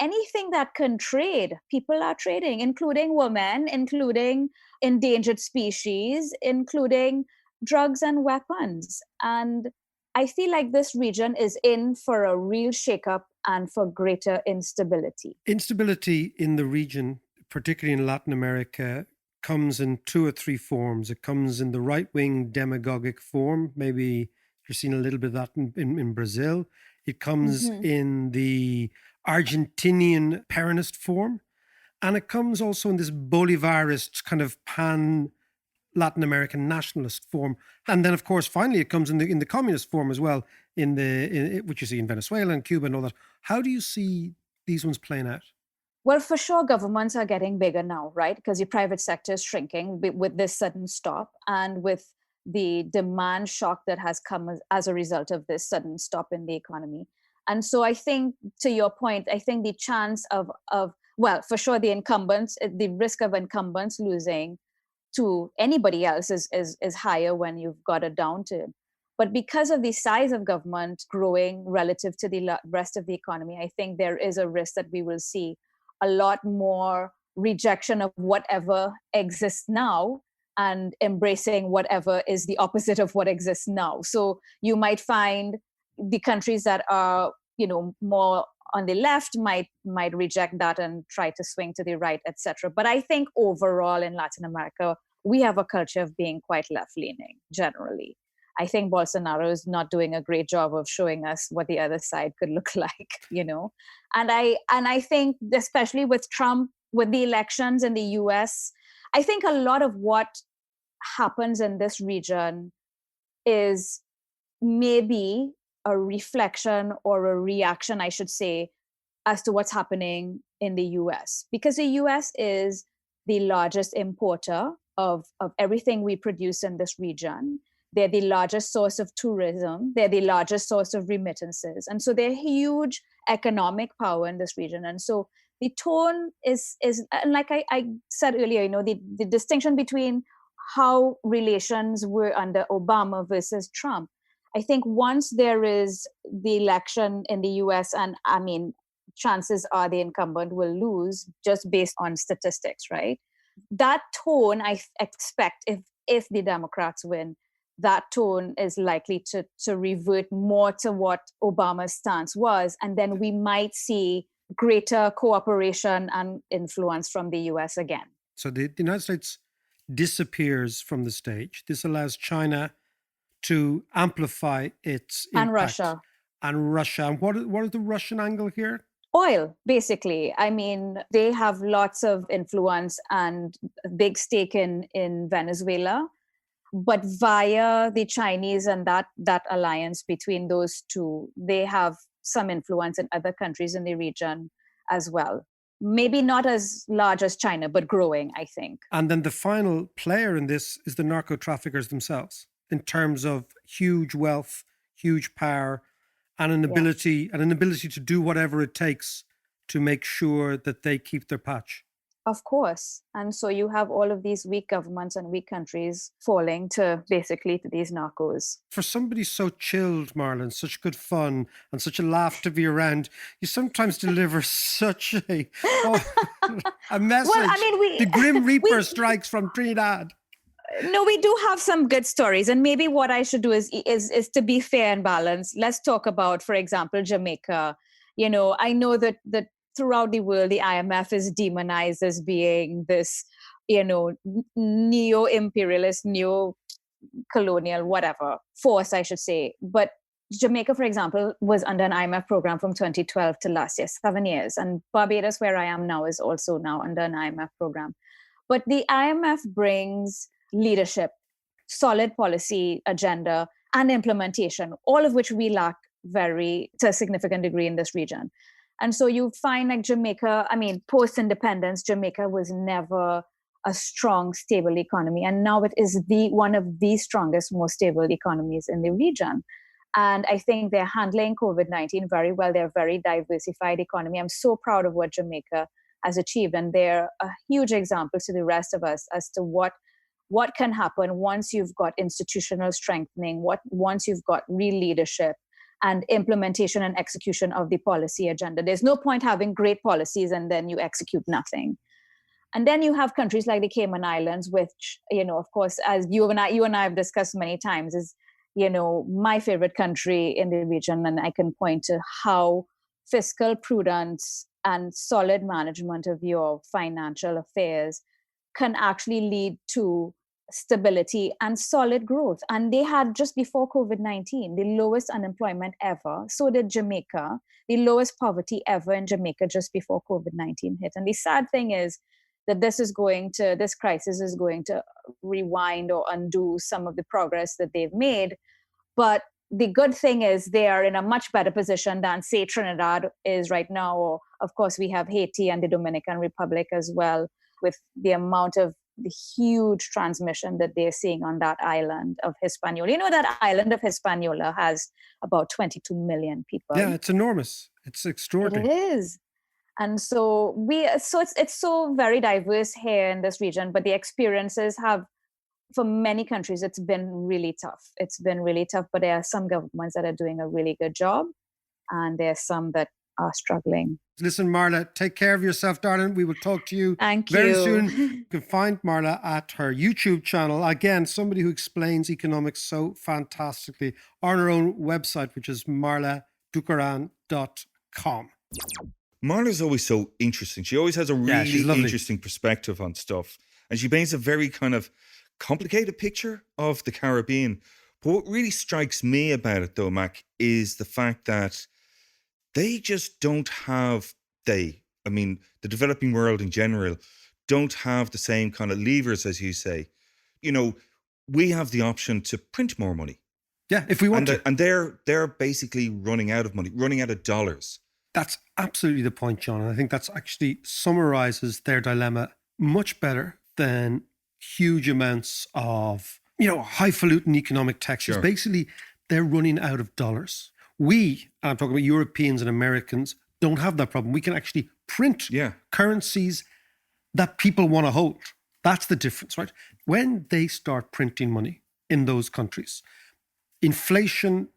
Anything that can trade, people are trading, including women, including endangered species, including drugs and weapons. And I feel like this region is in for a real shakeup and for greater instability. Instability in the region, particularly in Latin America, comes in 2 or 3 forms. It comes in the right-wing demagogic form. Maybe you're seeing a little bit of that in Brazil. It comes in the Argentinian Peronist form. And it comes also in this Bolivarist kind of pan-Latin American nationalist form. And then, of course, finally, it comes in the communist form as well, which you see in Venezuela and Cuba and all that. How do you see these ones playing out? Well, for sure, governments are getting bigger now, right? Because the private sector is shrinking with this sudden stop and with the demand shock that has come as a result of this sudden stop in the economy. And so I think, to your point, I think the chance of well, for sure, the risk of incumbents losing to anybody else is higher when you've got a downturn. But because of the size of government growing relative to the rest of the economy, I think there is a risk that we will see a lot more rejection of whatever exists now and embracing whatever is the opposite of what exists now. So you might find the countries that are, more on the left might reject that and try to swing to the right, etc. But I think overall in Latin America, we have a culture of being quite left-leaning generally. I think Bolsonaro is not doing a great job of showing us what the other side could look like, And I think, especially with Trump, with the elections in the US, I think a lot of what happens in this region is maybe a reflection or a reaction, I should say, as to what's happening in the US. Because the US is the largest importer of everything we produce in this region. They're the largest source of tourism. They're the largest source of remittances. And so they're huge economic power in this region. And so the tone is like I said earlier, the distinction between how relations were under Obama versus Trump. I think once there is the election in the US, and chances are the incumbent will lose just based on statistics, right? That tone, I expect, if the Democrats win, that tone is likely to revert more to what Obama's stance was. And then we might see greater cooperation and influence from the US again. So the United States disappears from the stage. This allows China to amplify its impact. And Russia. And Russia. And what is the Russian angle here? Oil, basically. I mean, they have lots of influence and a big stake in Venezuela. But via the Chinese and that alliance between those two, they have some influence in other countries in the region as well. Maybe not as large as China, but growing, I think. And then the final player in this is the narco traffickers themselves, in terms of huge wealth, huge power, and an ability to do whatever it takes to make sure that they keep their patch. Of course. And so you have all of these weak governments and weak countries falling to these narcos. For somebody so chilled, Marlon, such good fun and such a laugh to be around, you sometimes deliver such a message. Well, I mean, the Grim Reaper strikes from Trinidad. No, we do have some good stories. And maybe what I should do is to be fair and balanced. Let's talk about, for example, Jamaica. You know, I know that throughout the world, the IMF is demonized as being this, you know, neo-imperialist, neo-colonial, whatever, force, I should say. But Jamaica, for example, was under an IMF program from 2012 to last year, 7 years. And Barbados, where I am now, is also now under an IMF program. But the IMF brings leadership, solid policy agenda, and implementation, all of which we lack to a significant degree in this region. And so you find like Jamaica, I mean, post-independence, Jamaica was never a strong, stable economy. And now it is one of the strongest, most stable economies in the region. And I think they're handling COVID-19 very well. They're a very diversified economy. I'm so proud of what Jamaica has achieved. And they're a huge example to the rest of us as to what can happen once you've got institutional strengthening, once you've got real leadership, and implementation and execution of the policy agenda. There's no point having great policies and then you execute nothing. And then you have countries like the Cayman Islands, which, you know, of course, as you and I have discussed many times, is, you know, my favorite country in the region. And I can point to how fiscal prudence and solid management of your financial affairs can actually lead to stability and solid growth. And they had, just before COVID-19, the lowest unemployment ever. So did Jamaica, the lowest poverty ever in Jamaica just before COVID-19 hit. And the sad thing is that this crisis is going to rewind or undo some of the progress that they've made. But the good thing is they are in a much better position than, say, Trinidad is right now. Or, of course, we have Haiti and the Dominican Republic as well, with the amount of the huge transmission that they're seeing on that island of Hispaniola. You know, that island of Hispaniola has about 22 million people. Yeah, it's enormous. It's extraordinary. It is. And so it's so very diverse here in this region, but the experiences have, for many countries, it's been really tough. It's been really tough, but there are some governments that are doing a really good job, and there are some that are struggling. Listen, Marla, take care of yourself, darling. We will talk to you Thank very you. soon. You can find Marla at her YouTube channel. Again, somebody who explains economics so fantastically, on her own website, which is marladukaran.com. Marla's always so interesting. She always has a really interesting perspective on stuff. And she paints a very kind of complicated picture of the Caribbean. But what really strikes me about it, though, Mac, is the fact that they just don't have, the developing world in general, don't have the same kind of levers, as you say. You know, we have the option to print more money. Yeah, if we want to. And they're basically running out of money, running out of dollars. That's absolutely the point, John. And I think that's actually summarizes their dilemma much better than huge amounts of, you know, highfalutin economic textures. Sure. Basically, they're running out of dollars. We, and I'm talking about Europeans and Americans, don't have that problem. We can actually print currencies that people want to hold. That's the difference, right? When they start printing money in those countries, inflation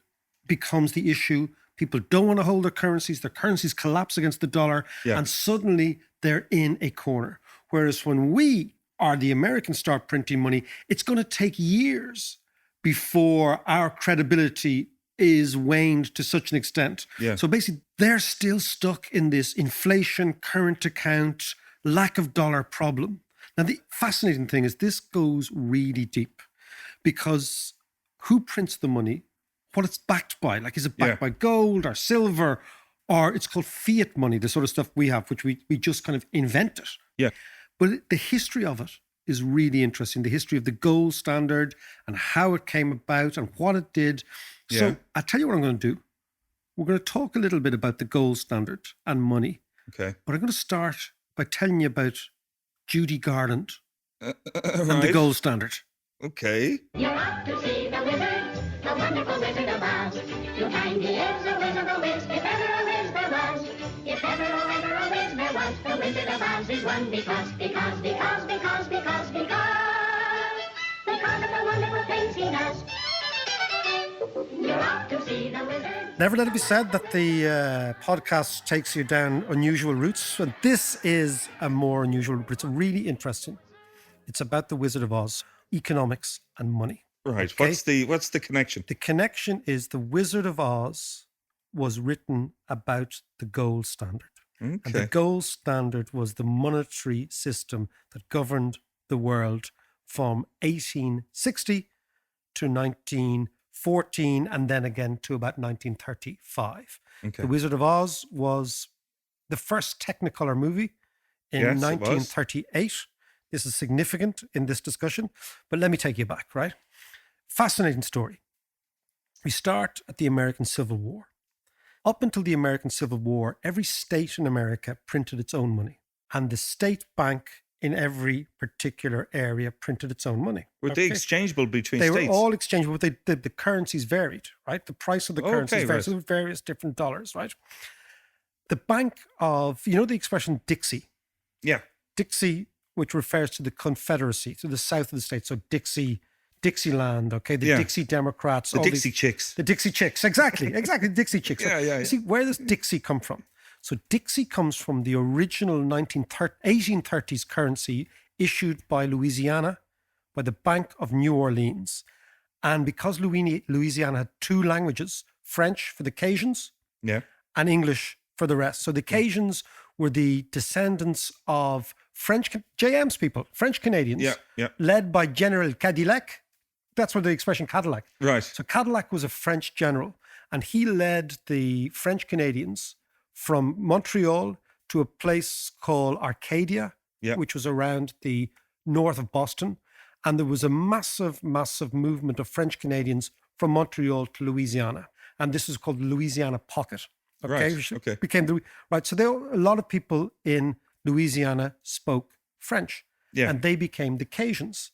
becomes the issue. People don't want to hold their currencies collapse against the dollar, and suddenly they're in a corner. Whereas when we or the Americans start printing money, it's going to take years before our credibility is waned to such an extent. Yeah. So basically, they're still stuck in this inflation, current account, lack of dollar problem. Now, the fascinating thing is this goes really deep because who prints the money, what it's backed by, like is it backed by gold or silver, or it's called fiat money, the sort of stuff we have, which we just kind of invented. Yeah. But the history of it is really interesting. The history of the gold standard and how it came about and what it did. So I'll tell you what I'm going to do. We're going to talk a little bit about the gold standard and money. Okay. But I'm going to start by telling you about Judy Garland and the Right. gold standard. Okay. You're off to see the wizard, the wonderful Wizard of Oz. You'll find he is a wizard, a whiz, if ever a whiz there was. If ever a whiz there was, the Wizard of Oz is one because of the wonderful things he does. You're off to see the wizard. Never let it be said that the podcast takes you down unusual routes. And this is a more unusual route, but it's really interesting. It's about the Wizard of Oz, economics and money. Right. Okay? What's the connection? The connection is the Wizard of Oz was written about the gold standard. Okay. And the gold standard was the monetary system that governed the world from 1860 to 1914 and then again to about 1935. Okay. The Wizard of Oz was the first Technicolor movie in Yes, it was. 1938. This is significant in this discussion, but let me take you back, right? Fascinating story. We start at the American Civil War. Up until the American Civil War, every state in America printed its own money, and the state bank in every particular area printed its own money. Were they exchangeable between They states? were all exchangeable, but the currencies varied, right? The price of the currencies varied. right. So there were various different dollars, right? The bank of, you know the expression Dixie? Yeah. Dixie, which refers to the Confederacy, to the south of the state. So Dixieland, okay? The Dixie Democrats. The all Dixie these- Chicks. The Dixie Chicks, exactly, the Dixie Chicks. Yeah, yeah, You see, where does Dixie come from? So Dixie comes from the original 1830s currency issued by Louisiana, by the Bank of New Orleans. And because Louisiana had two languages, French for the Cajuns Yeah. and English for the rest. So the Cajuns were the descendants of French JM's people, French Canadians, led by General Cadillac. That's where the expression Cadillac. Right. So Cadillac was a French general, and he led the French Canadians from Montreal to a place called Arcadia, which was around the north of Boston. And there was a massive, massive movement of French Canadians from Montreal to Louisiana. And this is called the Louisiana Pocket. Okay. Right, Which okay. became right. So a lot of people in Louisiana spoke French. Yeah. And they became the Cajuns.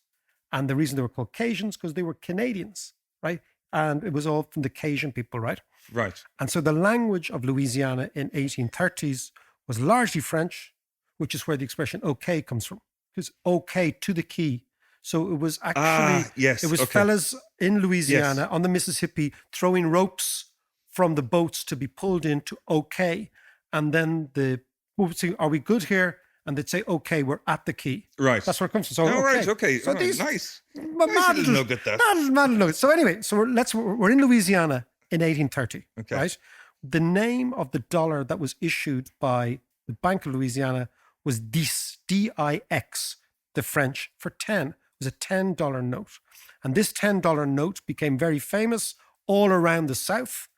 And the reason they were called Cajuns because they were Canadians, right? And it was all from the Cajun people, right? Right. And so the language of Louisiana in 1830s was largely French, which is where the expression okay comes from. Because okay to the key. So it was actually, yes, it was okay. fellas in Louisiana on the Mississippi throwing ropes from the boats to be pulled into okay. And then the would say, are we good here? And they'd say, okay, we're at the key. Right. That's where it comes from. So, Oh, right. Okay. So Oh, these, nice. Mad Nice little nugget, that. Mad nugget. So anyway, so we're in Louisiana in 1830, Okay. right? The name of the dollar that was issued by the Bank of Louisiana was Dix, D-I-X, the French for 10. It was a $10 note. And this $10 note became very famous all around the South.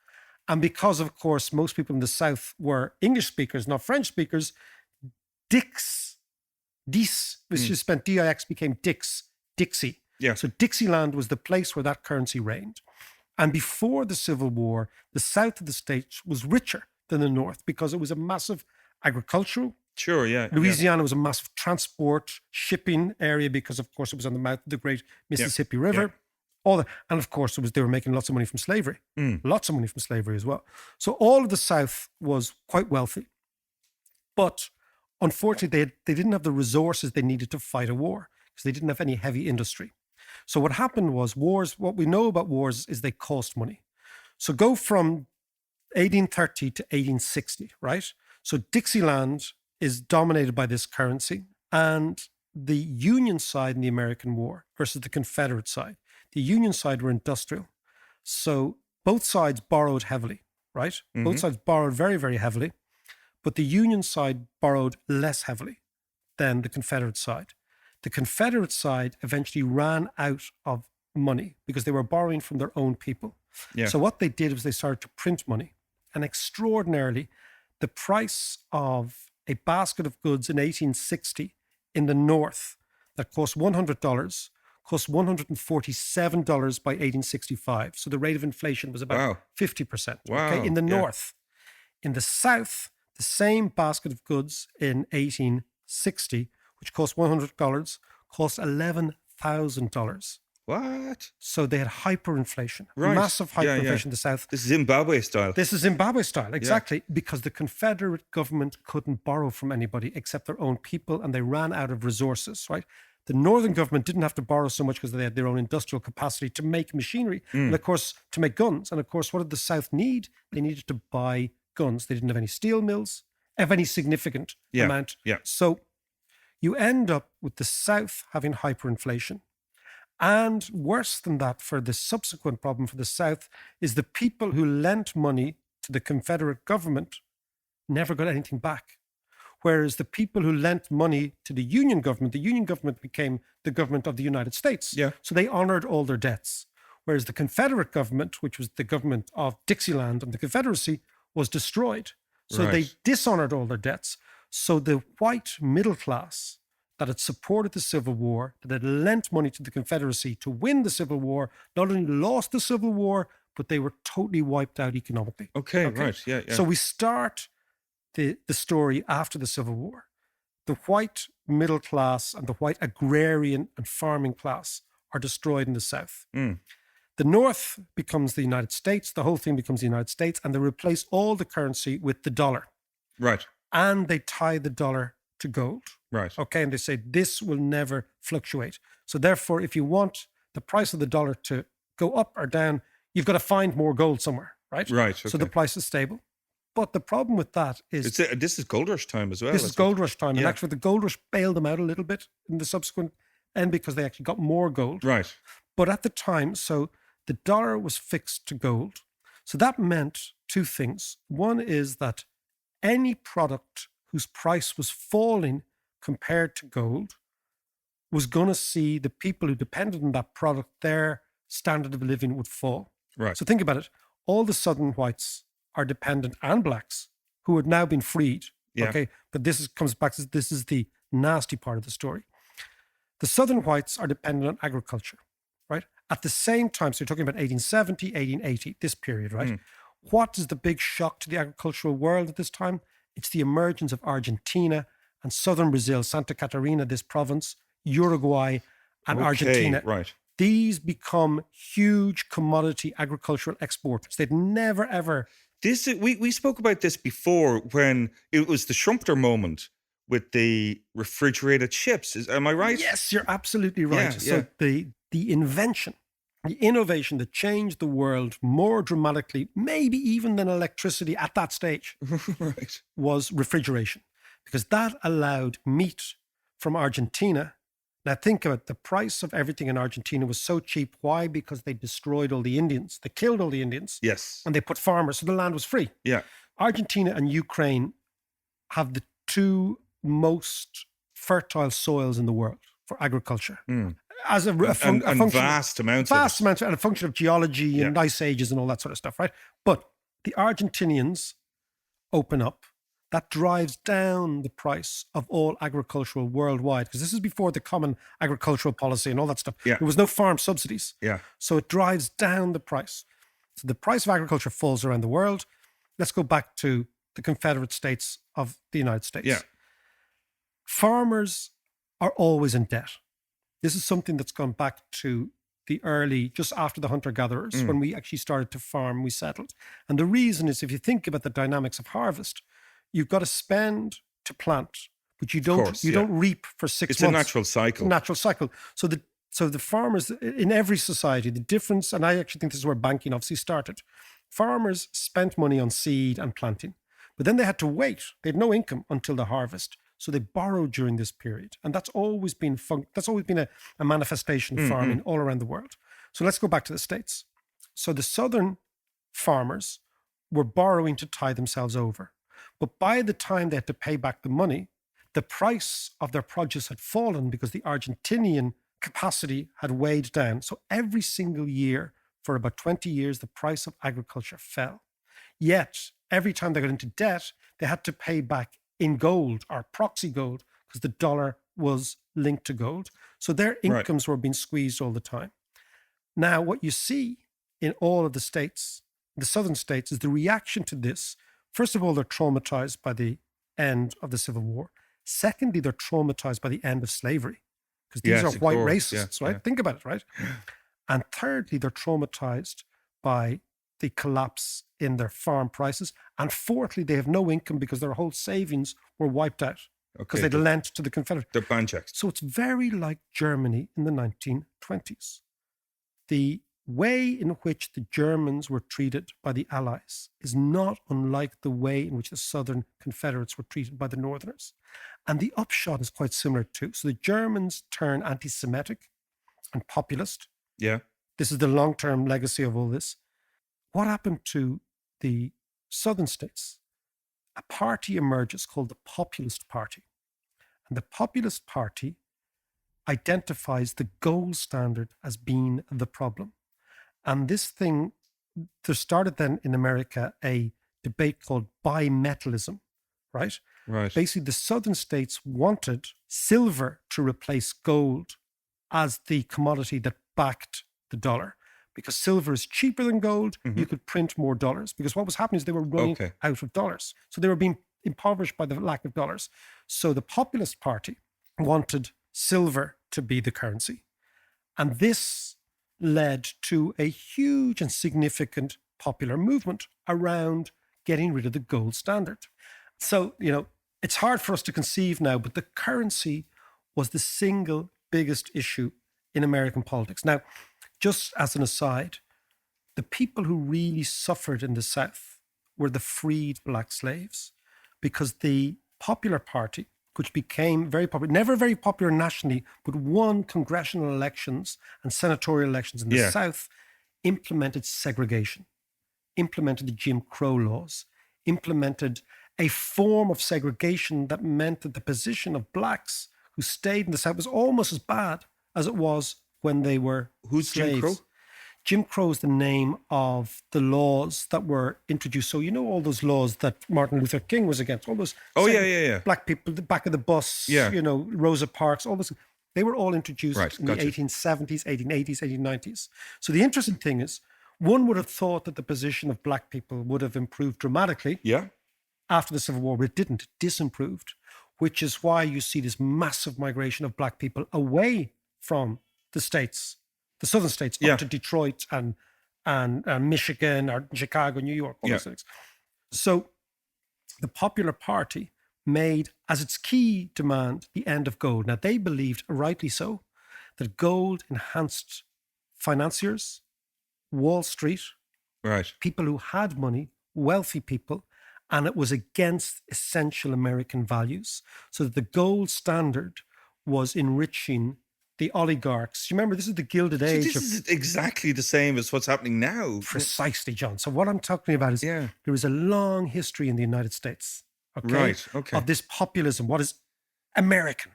And because, of course, most people in the South were English speakers, not French speakers, Dix, which is spent D-I-X, became Dixie. Yeah. So Dixieland was the place where that currency reigned. And before the Civil War, the south of the states was richer than the north because it was a massive agricultural. Sure, yeah. Louisiana was a massive transport, shipping area because, of course, it was on the mouth of the great Mississippi River. All that. And, of course, they were making lots of money from slavery. Lots of money from slavery as well. So all of the South was quite wealthy. But unfortunately, they didn't have the resources they needed to fight a war because they didn't have any heavy industry. So what happened was wars, what we know about wars is they cost money. So go from 1830 to 1860, right? So Dixieland is dominated by this currency, and the Union side in the American war versus the Confederate side. The Union side were industrial. So both sides borrowed heavily, right? Both sides borrowed very, very heavily, but the Union side borrowed less heavily than the Confederate side. The Confederate side eventually ran out of money because they were borrowing from their own people. Yeah. So what they did was they started to print money. And extraordinarily, the price of a basket of goods in 1860 in the North that cost $100 cost $147 by 1865. So the rate of inflation was about 50%. Wow. Okay, in the North. In the South, the same basket of goods in 1860, which cost $100, cost $11,000. What? So they had hyperinflation, Right. massive hyperinflation in the South. This is Zimbabwe style. This is Zimbabwe style, exactly, because the Confederate government couldn't borrow from anybody except their own people, and they ran out of resources, right? The Northern government didn't have to borrow so much because they had their own industrial capacity to make machinery and, of course, to make guns. And, of course, what did the South need? They needed to buy guns. They didn't have any steel mills, of any significant amount. Yeah. So you end up with the South having hyperinflation. And worse than that, for the subsequent problem for the South, is the people who lent money to the Confederate government never got anything back. Whereas the people who lent money to the Union government became the government of the United States. Yeah. So they honored all their debts. Whereas the Confederate government, which was the government of Dixieland and the Confederacy, was destroyed. So they dishonored all their debts. So the white middle class that had supported the Civil War, that had lent money to the Confederacy to win the Civil War, not only lost the Civil War, but they were totally wiped out economically. Okay. Right. Yeah. So we start the story after the Civil War. The white middle class and the white agrarian and farming class are destroyed in the South. The North becomes the United States. The whole thing becomes the United States, and they replace all the currency with the dollar. Right. And they tie the dollar to gold. Right. Okay, and they say this will never fluctuate. So therefore, if you want the price of the dollar to go up or down, you've got to find more gold somewhere, right? Right. So the price is stable. But the problem with that is... this is gold rush time as well. This is gold rush time. And Yeah. actually, the gold rush bailed them out a little bit in the subsequent end because they actually got more gold. Right. But at the time, so the dollar was fixed to gold. So that meant two things. One is that any product whose price was falling compared to gold was going to see the people who depended on that product, their standard of living would fall. Right. So think about it. All the Southern whites are dependent, and blacks, who had now been freed. Yeah. Okay. But comes back to this is the nasty part of the story. The Southern whites are dependent on agriculture, right? At the same time, so you're talking about 1870, 1880, this period, right? What is the big shock to the agricultural world at this time? It's the emergence of Argentina and southern Brazil, Santa Catarina, this province, Uruguay, and Argentina. Right. These become huge commodity agricultural exporters. They'd never, ever... We spoke about this before when it was the Schumpeter moment with the refrigerated chips. Am I right? Yes, you're absolutely right. Yeah, So the invention, the innovation that changed the world more dramatically, maybe even than electricity at that stage, Right. was refrigeration. Because that allowed meat from Argentina. Now think about it, the price of everything in Argentina was so cheap. Why? Because they destroyed all the Indians. They killed all the Indians. Yes. And they put farmers, so the land was free. Yeah. Argentina and Ukraine have the two most fertile soils in the world for agriculture. As a function, vast amounts of it. and a function of geology and ice ages and all that sort of stuff, right? But the Argentinians open up. That drives down the price of all agricultural worldwide, because this is before the common agricultural policy and all that stuff. Yeah. There was no farm subsidies. Yeah. So it drives down the price. So the price of agriculture falls around the world. Let's go back to the Confederate States of the United States. Yeah. Farmers are always in debt. This is something that's gone back to the early, just after the hunter-gatherers, when we actually started to farm, we settled. And the reason is, if you think about the dynamics of harvest, you've got to spend to plant, but you don't reap for 6 months. It's a natural cycle. Natural cycle. So the farmers in every society, the difference, and I actually think this is where banking obviously started. Farmers spent money on seed and planting, but then they had to wait. They had no income until the harvest. So they borrowed during this period. And that's always been a manifestation of farming all around the world. So let's go back to the States. So the southern farmers were borrowing to tie themselves over. But by the time they had to pay back the money, the price of their produce had fallen because the Argentinian capacity had weighed down. So every single year for about 20 years, the price of agriculture fell. Yet every time they got into debt, they had to pay back in gold or proxy gold because the dollar was linked to gold. So their incomes were being squeezed all the time. Now, what you see in all of the states, the southern states, is the reaction to this. First of all, they're traumatized by the end of the Civil War. Secondly, they're traumatized by the end of slavery because these are white racists, right? Think about it, right? And thirdly, they're traumatized by the collapse in their farm prices. And fourthly, they have no income because their whole savings were wiped out because they'd lent to the Confederates. They're banjacks. So it's very like Germany in the 1920s. The way in which the Germans were treated by the Allies is not unlike the way in which the Southern Confederates were treated by the Northerners. And the upshot is quite similar too. So the Germans turn anti-Semitic and populist. Yeah. This is the long-term legacy of all this. What happened to the Southern states? A party emerges called the Populist Party. And the Populist Party identifies the gold standard as being the problem. And this thing, there started then in America a debate called bimetallism, right? Right. Basically, the southern states wanted silver to replace gold as the commodity that backed the dollar. Because silver is cheaper than gold, you could print more dollars. Because what was happening is they were running out of dollars. So they were being impoverished by the lack of dollars. So the Populist Party wanted silver to be the currency. And this led to a huge and significant popular movement around getting rid of the gold standard. So, you know, it's hard for us to conceive now, but the currency was the single biggest issue in American politics. Now, just as an aside, the people who really suffered in the South were the freed black slaves, because the Popular Party, which became very popular, never very popular nationally, but won congressional elections and senatorial elections in the South, implemented segregation, implemented the Jim Crow laws, implemented a form of segregation that meant that the position of blacks who stayed in the South was almost as bad as it was when they were Who's slaves. Jim Crow? Jim Crow is the name of the laws that were introduced. So you know all those laws that Martin Luther King was against, all those black people, the back of the bus, you know, Rosa Parks, all those. They were all introduced in the 1870s, 1880s, 1890s. So the interesting thing is, one would have thought that the position of black people would have improved dramatically after the Civil War, but it didn't. It disimproved, which is why you see this massive migration of black people away from the states, the southern states, up to Detroit and Michigan or Chicago, New York, all those things. So the Popular Party made as its key demand the end of gold. Now, they believed, rightly so, that gold enhanced financiers, Wall Street, people who had money, wealthy people, and it was against essential American values. So that the gold standard was enriching the oligarchs. You remember, this is the Gilded Age. This is exactly the same as what's happening now. Precisely, John. So what I'm talking about is there is a long history in the United States, of this populism, what is American,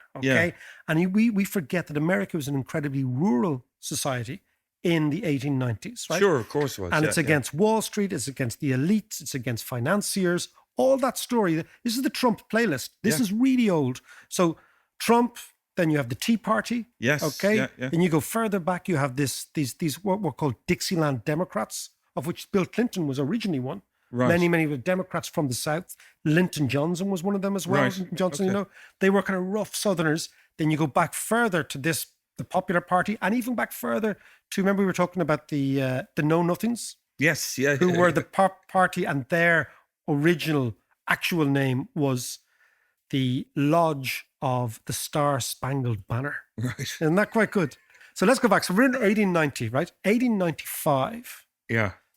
And we forget that America was an incredibly rural society in the 1890s, right? Sure, of course it was. And it's against Wall Street, it's against the elites, it's against financiers, all that story. This is the Trump playlist. This is really old. So Trump, then you have the Tea Party. Then you go further back, you have these what were called Dixieland Democrats, of which Bill Clinton was originally one. Many were Democrats from the South. Lyndon Johnson was one of them as well. Johnson, you know, they were kind of rough Southerners. Then you go back further to the Popular Party, and even back further to, remember we were talking about the Know Nothings? Who were the party, and their original actual name was the Lodge of the Star Spangled Banner. Isn't that quite good? So let's go back. So we're in 1890, right? 1895.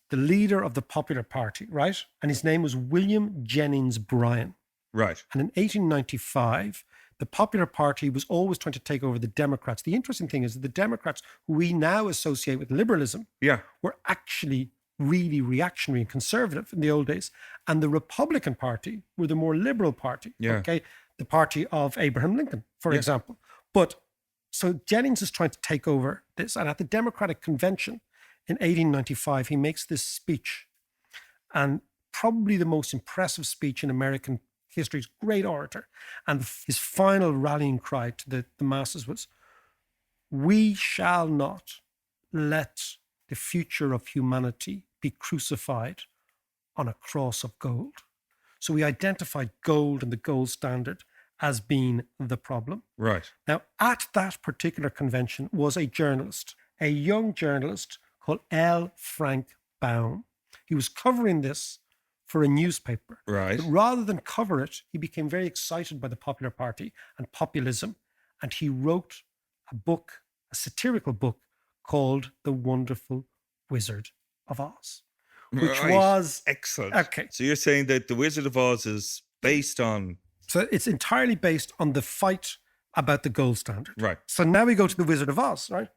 The leader of the Popular Party, right? And his name was William Jennings Bryan. And in 1895, the Popular Party was always trying to take over the Democrats. The interesting thing is that the Democrats, who we now associate with liberalism, were actually really reactionary and conservative in the old days. And the Republican Party were the more liberal party. Yeah. Okay. The party of Abraham Lincoln, for example. But so Jennings is trying to take over this. And at the Democratic Convention in 1895, he makes this speech. And probably the most impressive speech in American history. He's a great orator. And his final rallying cry to the masses was, "We shall not let the future of humanity be crucified on a cross of gold." So we identified gold and the gold standard as being the problem. Right. Now, at that particular convention was a journalist, a young journalist called L. Frank Baum. He was covering this for a newspaper. Right. But rather than cover it, he became very excited by the Popular Party and populism, and he wrote a book, a satirical book called The Wonderful Wizard of Oz, which was excellent. Okay. So you're saying that The Wizard of Oz is based on... So it's entirely based on the fight about the gold standard. Right. So now we go to The Wizard of Oz, right?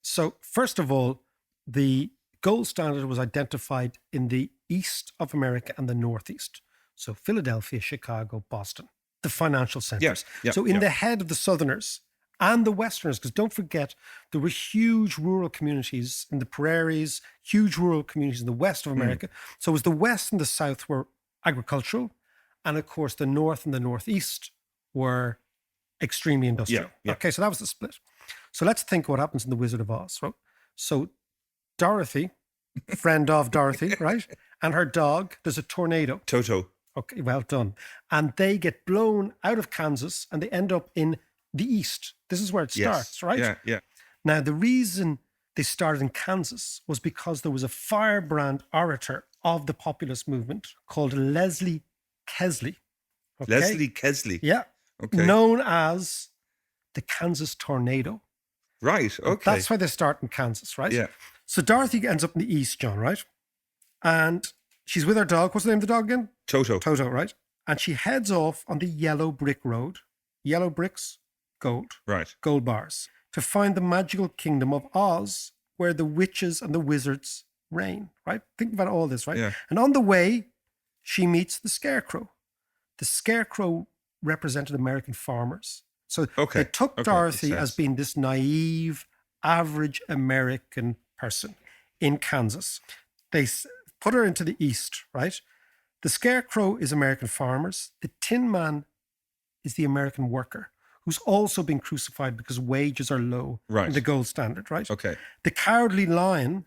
So first of all, the gold standard was identified in the east of America and the northeast. So Philadelphia, Chicago, Boston, the financial centers. So in the head of the Southerners and the Westerners, because don't forget, there were huge rural communities in the prairies, huge rural communities in the west of America. So it was the West and the South were agricultural. And of course, the North and the Northeast were extremely industrial. Okay, so that was the split. So let's think what happens in The Wizard of Oz. Right? So Dorothy, friend of Dorothy, right? And her dog, there's a tornado. Toto. Okay, well done. And they get blown out of Kansas and they end up in the East. This is where it starts, right? Yeah. Now, the reason they started in Kansas was because there was a firebrand orator of the populist movement called Leslie Kesley. Okay? Leslie Kesley. Yeah. Okay. Known as the Kansas Tornado. Right, okay. That's why they start in Kansas, right? Yeah. So Dorothy ends up in the East, John, right? And she's with her dog. What's the name of the dog again? Toto. Toto, right? And she heads off on the yellow brick road. Yellow bricks, gold. Right. Gold bars. To find the magical kingdom of Oz, where the witches and the wizards reign, right? Think about all this, right? Yeah. And on the way, she meets the Scarecrow. The Scarecrow represented American farmers. So they took Dorothy as being this naive, average American person in Kansas. They put her into the East, right? The Scarecrow is American farmers. The Tin Man is the American worker who's also been crucified because wages are low in the gold standard, right? Okay. The Cowardly Lion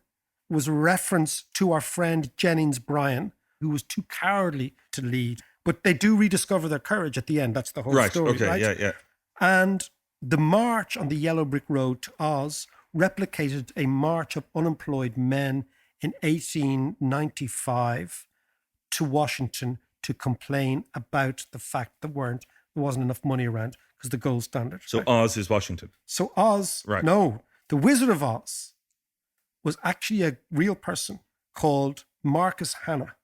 was a reference to our friend Jennings Bryan, who was too cowardly to lead. But they do rediscover their courage at the end. That's the whole story, right? Yeah. And the march on the yellow brick road to Oz replicated a march of unemployed men in 1895 to Washington to complain about the fact there wasn't enough money around because the gold standard. So Oz is Washington. So Oz, no, the Wizard of Oz was actually a real person called Marcus Hanna.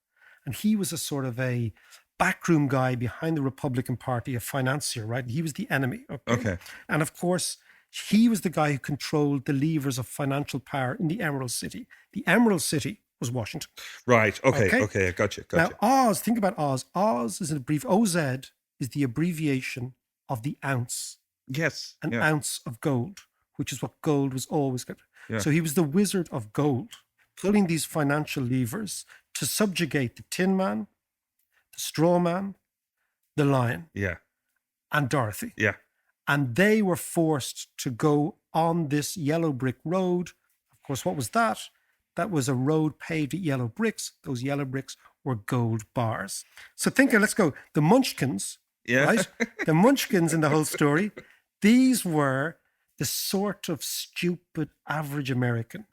And he was a sort of a backroom guy behind the Republican Party, a financier, right? He was the enemy. Okay. And of course, he was the guy who controlled the levers of financial power in the Emerald City. The Emerald City was Washington. Right. Okay. I got you. Now, Oz, think about Oz. Oz is OZ is the abbreviation of the ounce. Yes. An ounce of gold, which is what gold was always good. Yeah. So he was the Wizard of Gold, pulling these financial levers to subjugate the Tin Man, the Straw Man, the Lion, and Dorothy. Yeah. And they were forced to go on this yellow brick road. Of course, what was that? That was a road paved with yellow bricks. Those yellow bricks were gold bars. So let's go. The Munchkins, right? The Munchkins in the whole story, these were the sort of stupid average American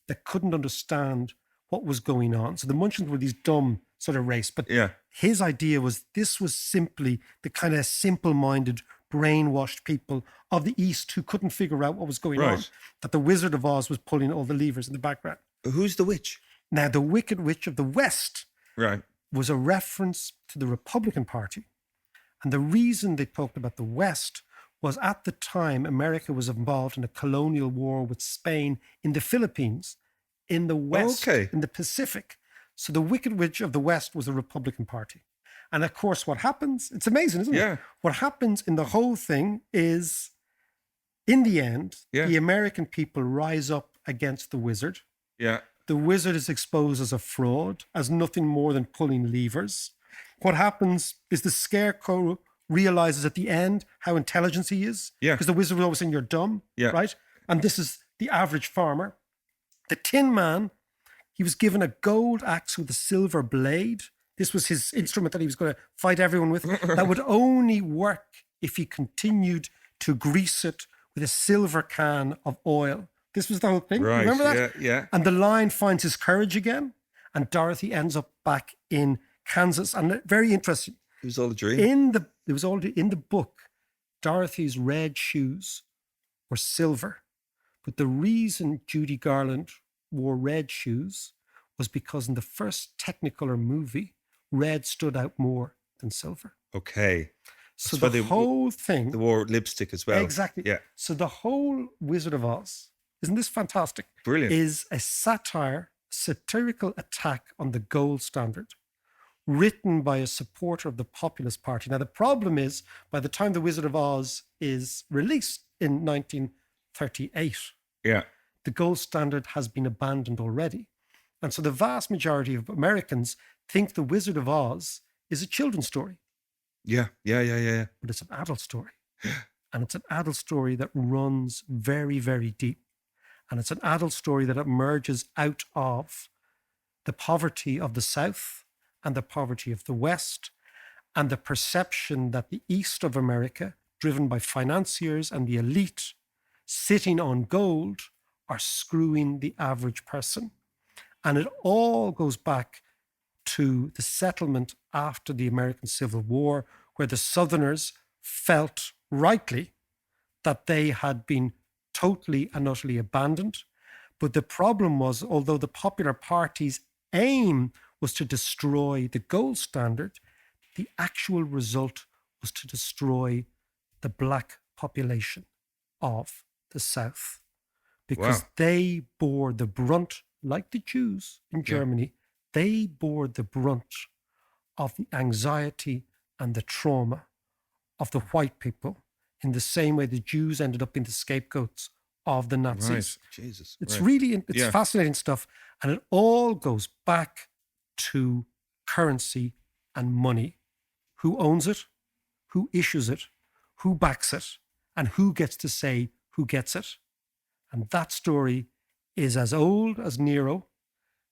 that couldn't understand what was going on. So the Munchkins were these dumb sort of race. But his idea was this was simply the kind of simple-minded, brainwashed people of the East who couldn't figure out what was going on. That the Wizard of Oz was pulling all the levers in the background. Who's the witch? Now, the Wicked Witch of the West was a reference to the Republican Party. And the reason they talked about the West was at the time America was involved in a colonial war with Spain in the Philippines in the West, Okay. in the Pacific. So the Wicked Witch of the West was the Republican Party. And of course, what happens, it's amazing, isn't Yeah. it? What happens in the whole thing is, in the end, Yeah. the American people rise up against the wizard. Yeah. The wizard is exposed as a fraud, as nothing more than pulling levers. What happens is the scarecrow realizes at the end how intelligent he is. Yeah. Because the wizard was always saying, you're dumb, Yeah. right? And this is the average farmer. The Tin Man, he was given a gold axe with a silver blade. This was his instrument that he was going to fight everyone with. That would only work if he continued to grease it with a silver can of oil. This was the whole thing. Right. Remember that? Yeah. Yeah. And the Lion finds his courage again, and Dorothy ends up back in Kansas. And very interesting. It was all a dream. It was already in the book. Dorothy's red shoes were silver, but the reason Judy Garland wore red shoes was because in the first Technicolor movie, red stood out more than silver. Okay. So That's why the whole thing, They wore lipstick as well. exactly. Yeah. So the whole Wizard of Oz, isn't this fantastic? Brilliant. Is a satirical attack on the gold standard, written by a supporter of the Populist Party. Now, the problem is, by the time The Wizard of Oz is released in 1938, Yeah. the gold standard has been abandoned already. And so the vast majority of Americans think The Wizard of Oz is a children's story, Yeah. Yeah. Yeah. Yeah. but it's an adult story. And it's an adult story that runs very, very deep. And it's an adult story that emerges out of the poverty of the South and the poverty of the West, and the perception that the East of America, driven by financiers and the elite, sitting on gold, are screwing the average person. And it all goes back to the settlement after the American Civil War, where the Southerners felt rightly that they had been totally and utterly abandoned. But the problem was, although the Popular Party's aim was to destroy the gold standard, the actual result was to destroy the black population of the South, because they bore the brunt, like the Jews in Germany, they bore the brunt of the anxiety and the trauma of the white people, in the same way the Jews ended up being the scapegoats of the Nazis. Right. Jesus. It's right. really, it's fascinating stuff. And it all goes back to currency and money. Who owns it? Who issues it? Who backs it? And who gets to say who gets it? And that story is as old as Nero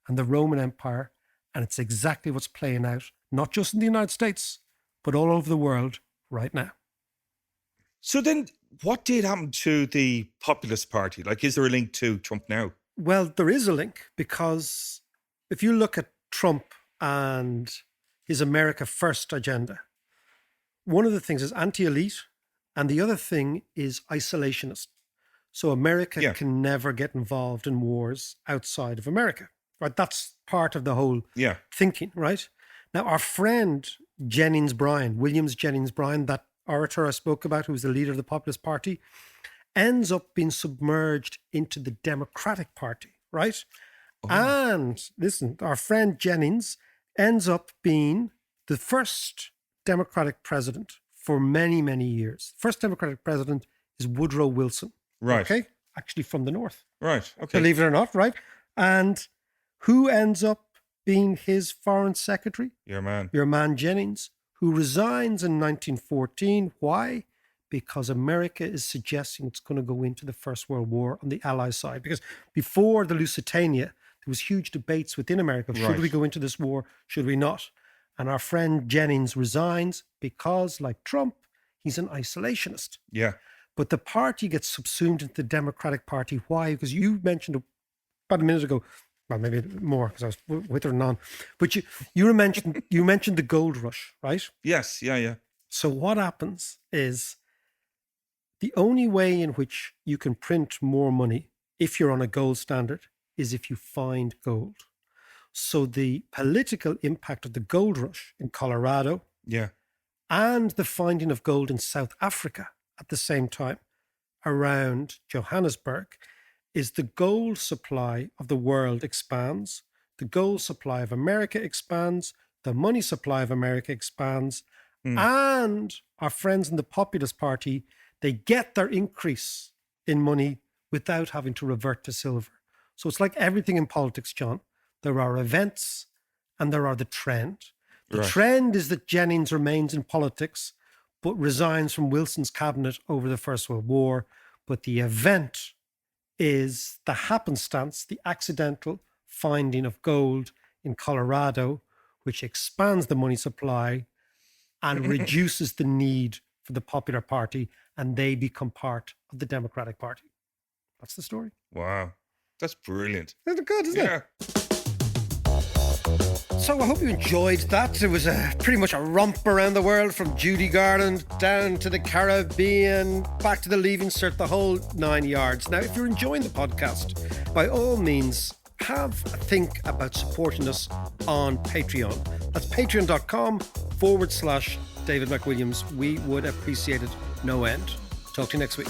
and the Roman Empire. And it's exactly what's playing out, not just in the United States, but all over the world right now. So then what did happen to the Populist Party? Like, is there a link to Trump now? Well, there is a link, because if you look at Trump and his America First agenda, one of the things is anti-elite, and the other thing is isolationist. So America can never get involved in wars outside of America, right? That's part of the whole thinking, right? Now, our friend Williams Jennings Bryan, that orator I spoke about, who was the leader of the Populist Party, ends up being submerged into the Democratic Party, right? Oh. And listen, our friend Jennings ends up being the first Democratic president for many, many years. First Democratic president is Woodrow Wilson. Right. Okay. Actually from the North. Right. Okay. Believe it or not, right? And who ends up being his foreign secretary? Your man. Your man Jennings, who resigns in 1914. Why? Because America is suggesting it's going to go into the First World War on the Allied side. Because before the Lusitania, there was huge debates within America. Should we go into this war? Should we not? And our friend Jennings resigns because, like Trump, he's an isolationist. Yeah. But the party gets subsumed into the Democratic Party. Why? Because you mentioned about a minute ago, well, maybe more because I was withering on, but you mentioned the gold rush, right? Yes. Yeah. Yeah. So what happens is the only way in which you can print more money if you're on a gold standard is if you find gold. So the political impact of the gold rush in Colorado, and the finding of gold in South Africa at the same time around Johannesburg is the gold supply of the world expands, the gold supply of America expands, the money supply of America expands, and our friends in the Populist Party, they get their increase in money without having to revert to silver. So it's like everything in politics, John. There are events and there are the trend. The trend is that Jennings remains in politics, but resigns from Wilson's cabinet over the First World War. But the event is the happenstance, the accidental finding of gold in Colorado, which expands the money supply and reduces the need for the Popular Party, and they become part of the Democratic Party. That's the story. Wow. That's brilliant. Isn't it good, isn't it? So I hope you enjoyed that. It was pretty much a romp around the world, from Judy Garland down to the Caribbean, back to the Leaving Cert, the whole 9 yards. Now, if you're enjoying the podcast, by all means, have a think about supporting us on Patreon. That's patreon.com/David McWilliams. We would appreciate it no end. Talk to you next week.